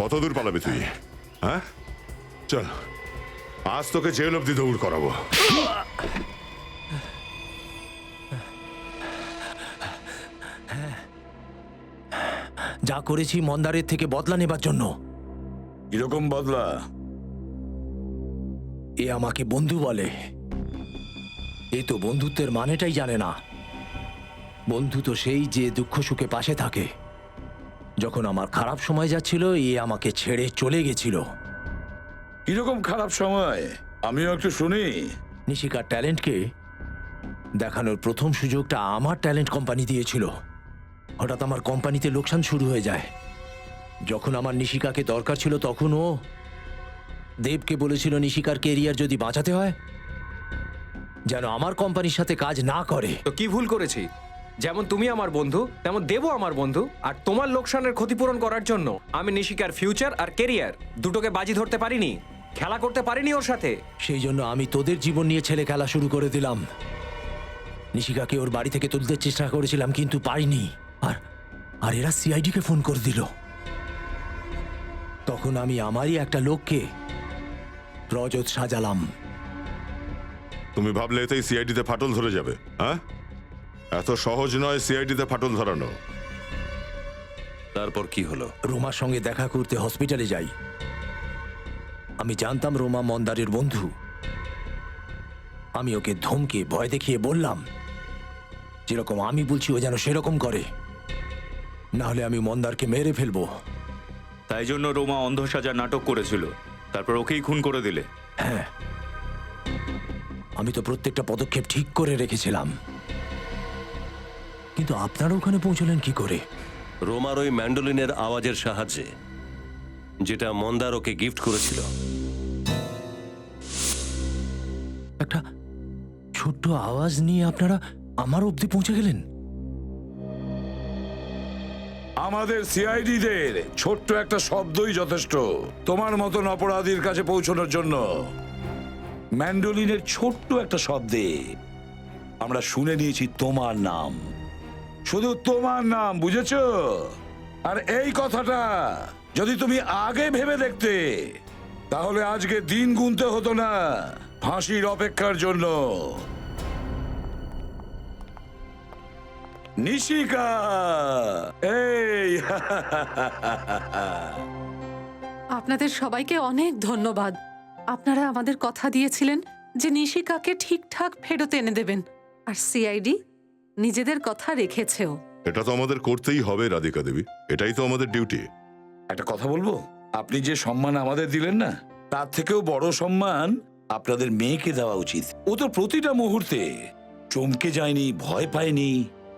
Speaker 16: কত দূর পালাবি তুই? হ্যাঁ, চল, আজ তোকে জেল অব্দি দৌড় করাবো।
Speaker 3: যা করেছি মন্দারের থেকে বদলা নেবার জন্য।
Speaker 12: কিরকম বদলা?
Speaker 3: এ আমাকে বন্ধু বলে। এ তো বন্ধুত্বের মানেটাই জানে না। বন্ধু তো সেই যে দুঃখ সুখে পাশে থাকে। যখন আমার খারাপ সময় যাচ্ছিল, এ আমাকে ছেড়ে চলে গেছিল।
Speaker 12: কিরকম খারাপ সময়? আমিও একটু শুনি।
Speaker 3: নিশিকার ট্যালেন্টকে দেখানোর প্রথম সুযোগটা আমার ট্যালেন্ট কোম্পানি দিয়েছিল। হঠাৎ আমার কোম্পানিতে লোকসান শুরু হয়ে যায়। যখন আমার নিশিকাকে দরকার ছিল, তখন ও দেবকে বলেছিল নিশিকার কেরিয়ার যদি বাঁচাতে হয় যেন আমার কোম্পানির সাথে কাজ না করে।
Speaker 5: তো কি ভুল করেছি? যেমন তুমি আমার বন্ধু, তেমন দেবও আমার বন্ধু। আর তোমার লোকসানের ক্ষতিপূরণ করার জন্য আমি নিশিকার ফিউচার আর কেরিয়ার দুটোকে বাজি ধরতে পারিনি, খেলা করতে পারিনি ওর সাথে।
Speaker 3: সেই জন্য আমি তোদের জীবন নিয়ে ছেলে খেলা শুরু করে দিলাম। নিশিকাকে ওর বাড়ি থেকে তুলতে চেষ্টা করেছিলাম, কিন্তু পারিনি। আর এরা সিআইডিকে ফোন করে দিল। তখন আমি আমারই একটা লোককে রজত সাজালাম।
Speaker 16: তুমি ভাবলে এতেই সিআইডিতে ফাটল ধরে যাবে? হ্যাঁ, এত সহজ নয় সিআইডিতে ফাটল ধরানো।
Speaker 8: তারপর কি হলো?
Speaker 3: রোমার সঙ্গে দেখা করতে হসপিটালে যাই। আমি জানতাম রোমা মন্দারের বন্ধু। আমি ওকে ধমকে ভয় দেখিয়ে বললাম, যেরকম আমি বলছি ও যেন সেরকম করে, না হলে আমি মন্দারকে মেরে ফেলবো।
Speaker 14: তাই জন্য রোমা অন্ধ সাজা নাটক করেছিল, তারপর ওকেই খুন করে দিলে।
Speaker 3: হ্যাঁ, আমি তো প্রত্যেকটা পদক্ষেপ ঠিক করে রেখেছিলাম, কিন্তু আপনারা ওখানে পৌঁছলেন কি করে?
Speaker 8: রোমার ওই ম্যান্ডোলিনের আওয়াজের সাহায্যে, যেটা মন্দার ওকে গিফট করেছিল।
Speaker 3: একটা ছোট্ট আওয়াজ নিয়ে আপনারা আমার অবধি পৌঁছে গেলেন?
Speaker 12: আমাদের সিআইডিদের ছোট্ট একটা শব্দই যথেষ্ট তোমার মতন অপরাধীর কাছে পৌঁছানোর জন্য। ম্যান্ডোলিনের ছোট্ট একটা শব্দে আমরা শুনে নিয়েছি তোমার নাম, শুধু তোমার নাম, বুঝেছো? আর এই কথাটা যদি তুমি আগে ভেবে দেখতে, তাহলে আজকে দিন গুনতে হতো না ফাঁসির অপেক্ষার জন্য। নিশিকা, এই
Speaker 20: আপনাদের সবাইকে অনেক ধন্যবাদ। আপনারা আমাদের কথা দিয়েছিলেন যে নিশিকাকে ঠিকঠাক ফেরত এনে দেবেন, আর সিআইডি নিজেদের কথা রেখেছেও।
Speaker 16: এটা তো আমাদের করতেই হবে রাধিকা দেবী, এটাই তো আমাদের ডিউটি।
Speaker 12: একটা কথা বলবো, আপনি যে সম্মান আমাদের দিলেন না, তার থেকেও বড় সম্মান আপনাদের মেয়েকে দেওয়া উচিত। ও তো প্রতিটা মুহূর্তে চমকে যায়নি, ভয় পায়নি,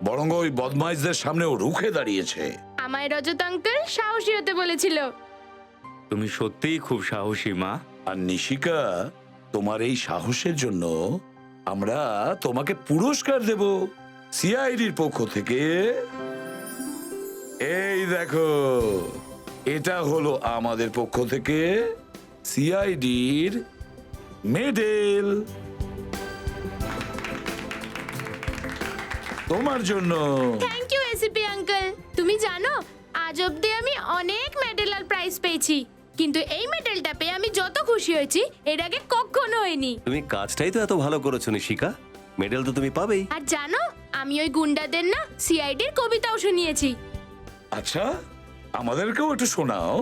Speaker 12: বরং ওই বদমাইশদের সামনে ও রুখে দাঁড়িয়েছে।
Speaker 2: আমায় রজত আঙ্কেল সাহসী হতে বলেছিল।
Speaker 14: তুমি সত্যিই খুব সাহসী মা।
Speaker 12: আর নিশিকা, তোমার এই সাহসের জন্য আমরা তোমাকে পুরস্কার দেব সিআইডির পক্ষ থেকে। এই দেখো, এটা হলো আমাদের পক্ষ থেকে সিআইডির মেডেল তোমার জন্য।
Speaker 2: Thank you ACP uncle. তুমি জানো, আজ অব্দি আমি অনেক মেডেল আর প্রাইজ পেয়েছি, কিন্তু এই মেডেলটা পেয়ে আমি যত খুশি হয়েছি এর আগে কখনো হয়নি।
Speaker 8: তুমি কাজটাই তো এত ভালো করেছো নিশিকা, মেডেল তো তুমি পাবেই।
Speaker 2: আর জানো, আমি ওই গুন্ডাদের না সিআইডির কবিতাও শুনিয়েছি।
Speaker 12: আচ্ছা, আমাদেরকেও একটু শোনাও।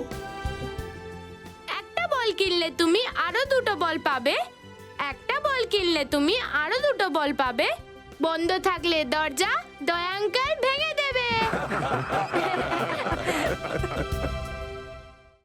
Speaker 2: একটা বল কিনলে তুমি আরো দুটো বল পাবে, একটা বল কিনলে তুমি আরো দুটো বল পাবে, বন্ধ থাকলে দরজা দয়া আঙ্কেল ভেঙে দেবে।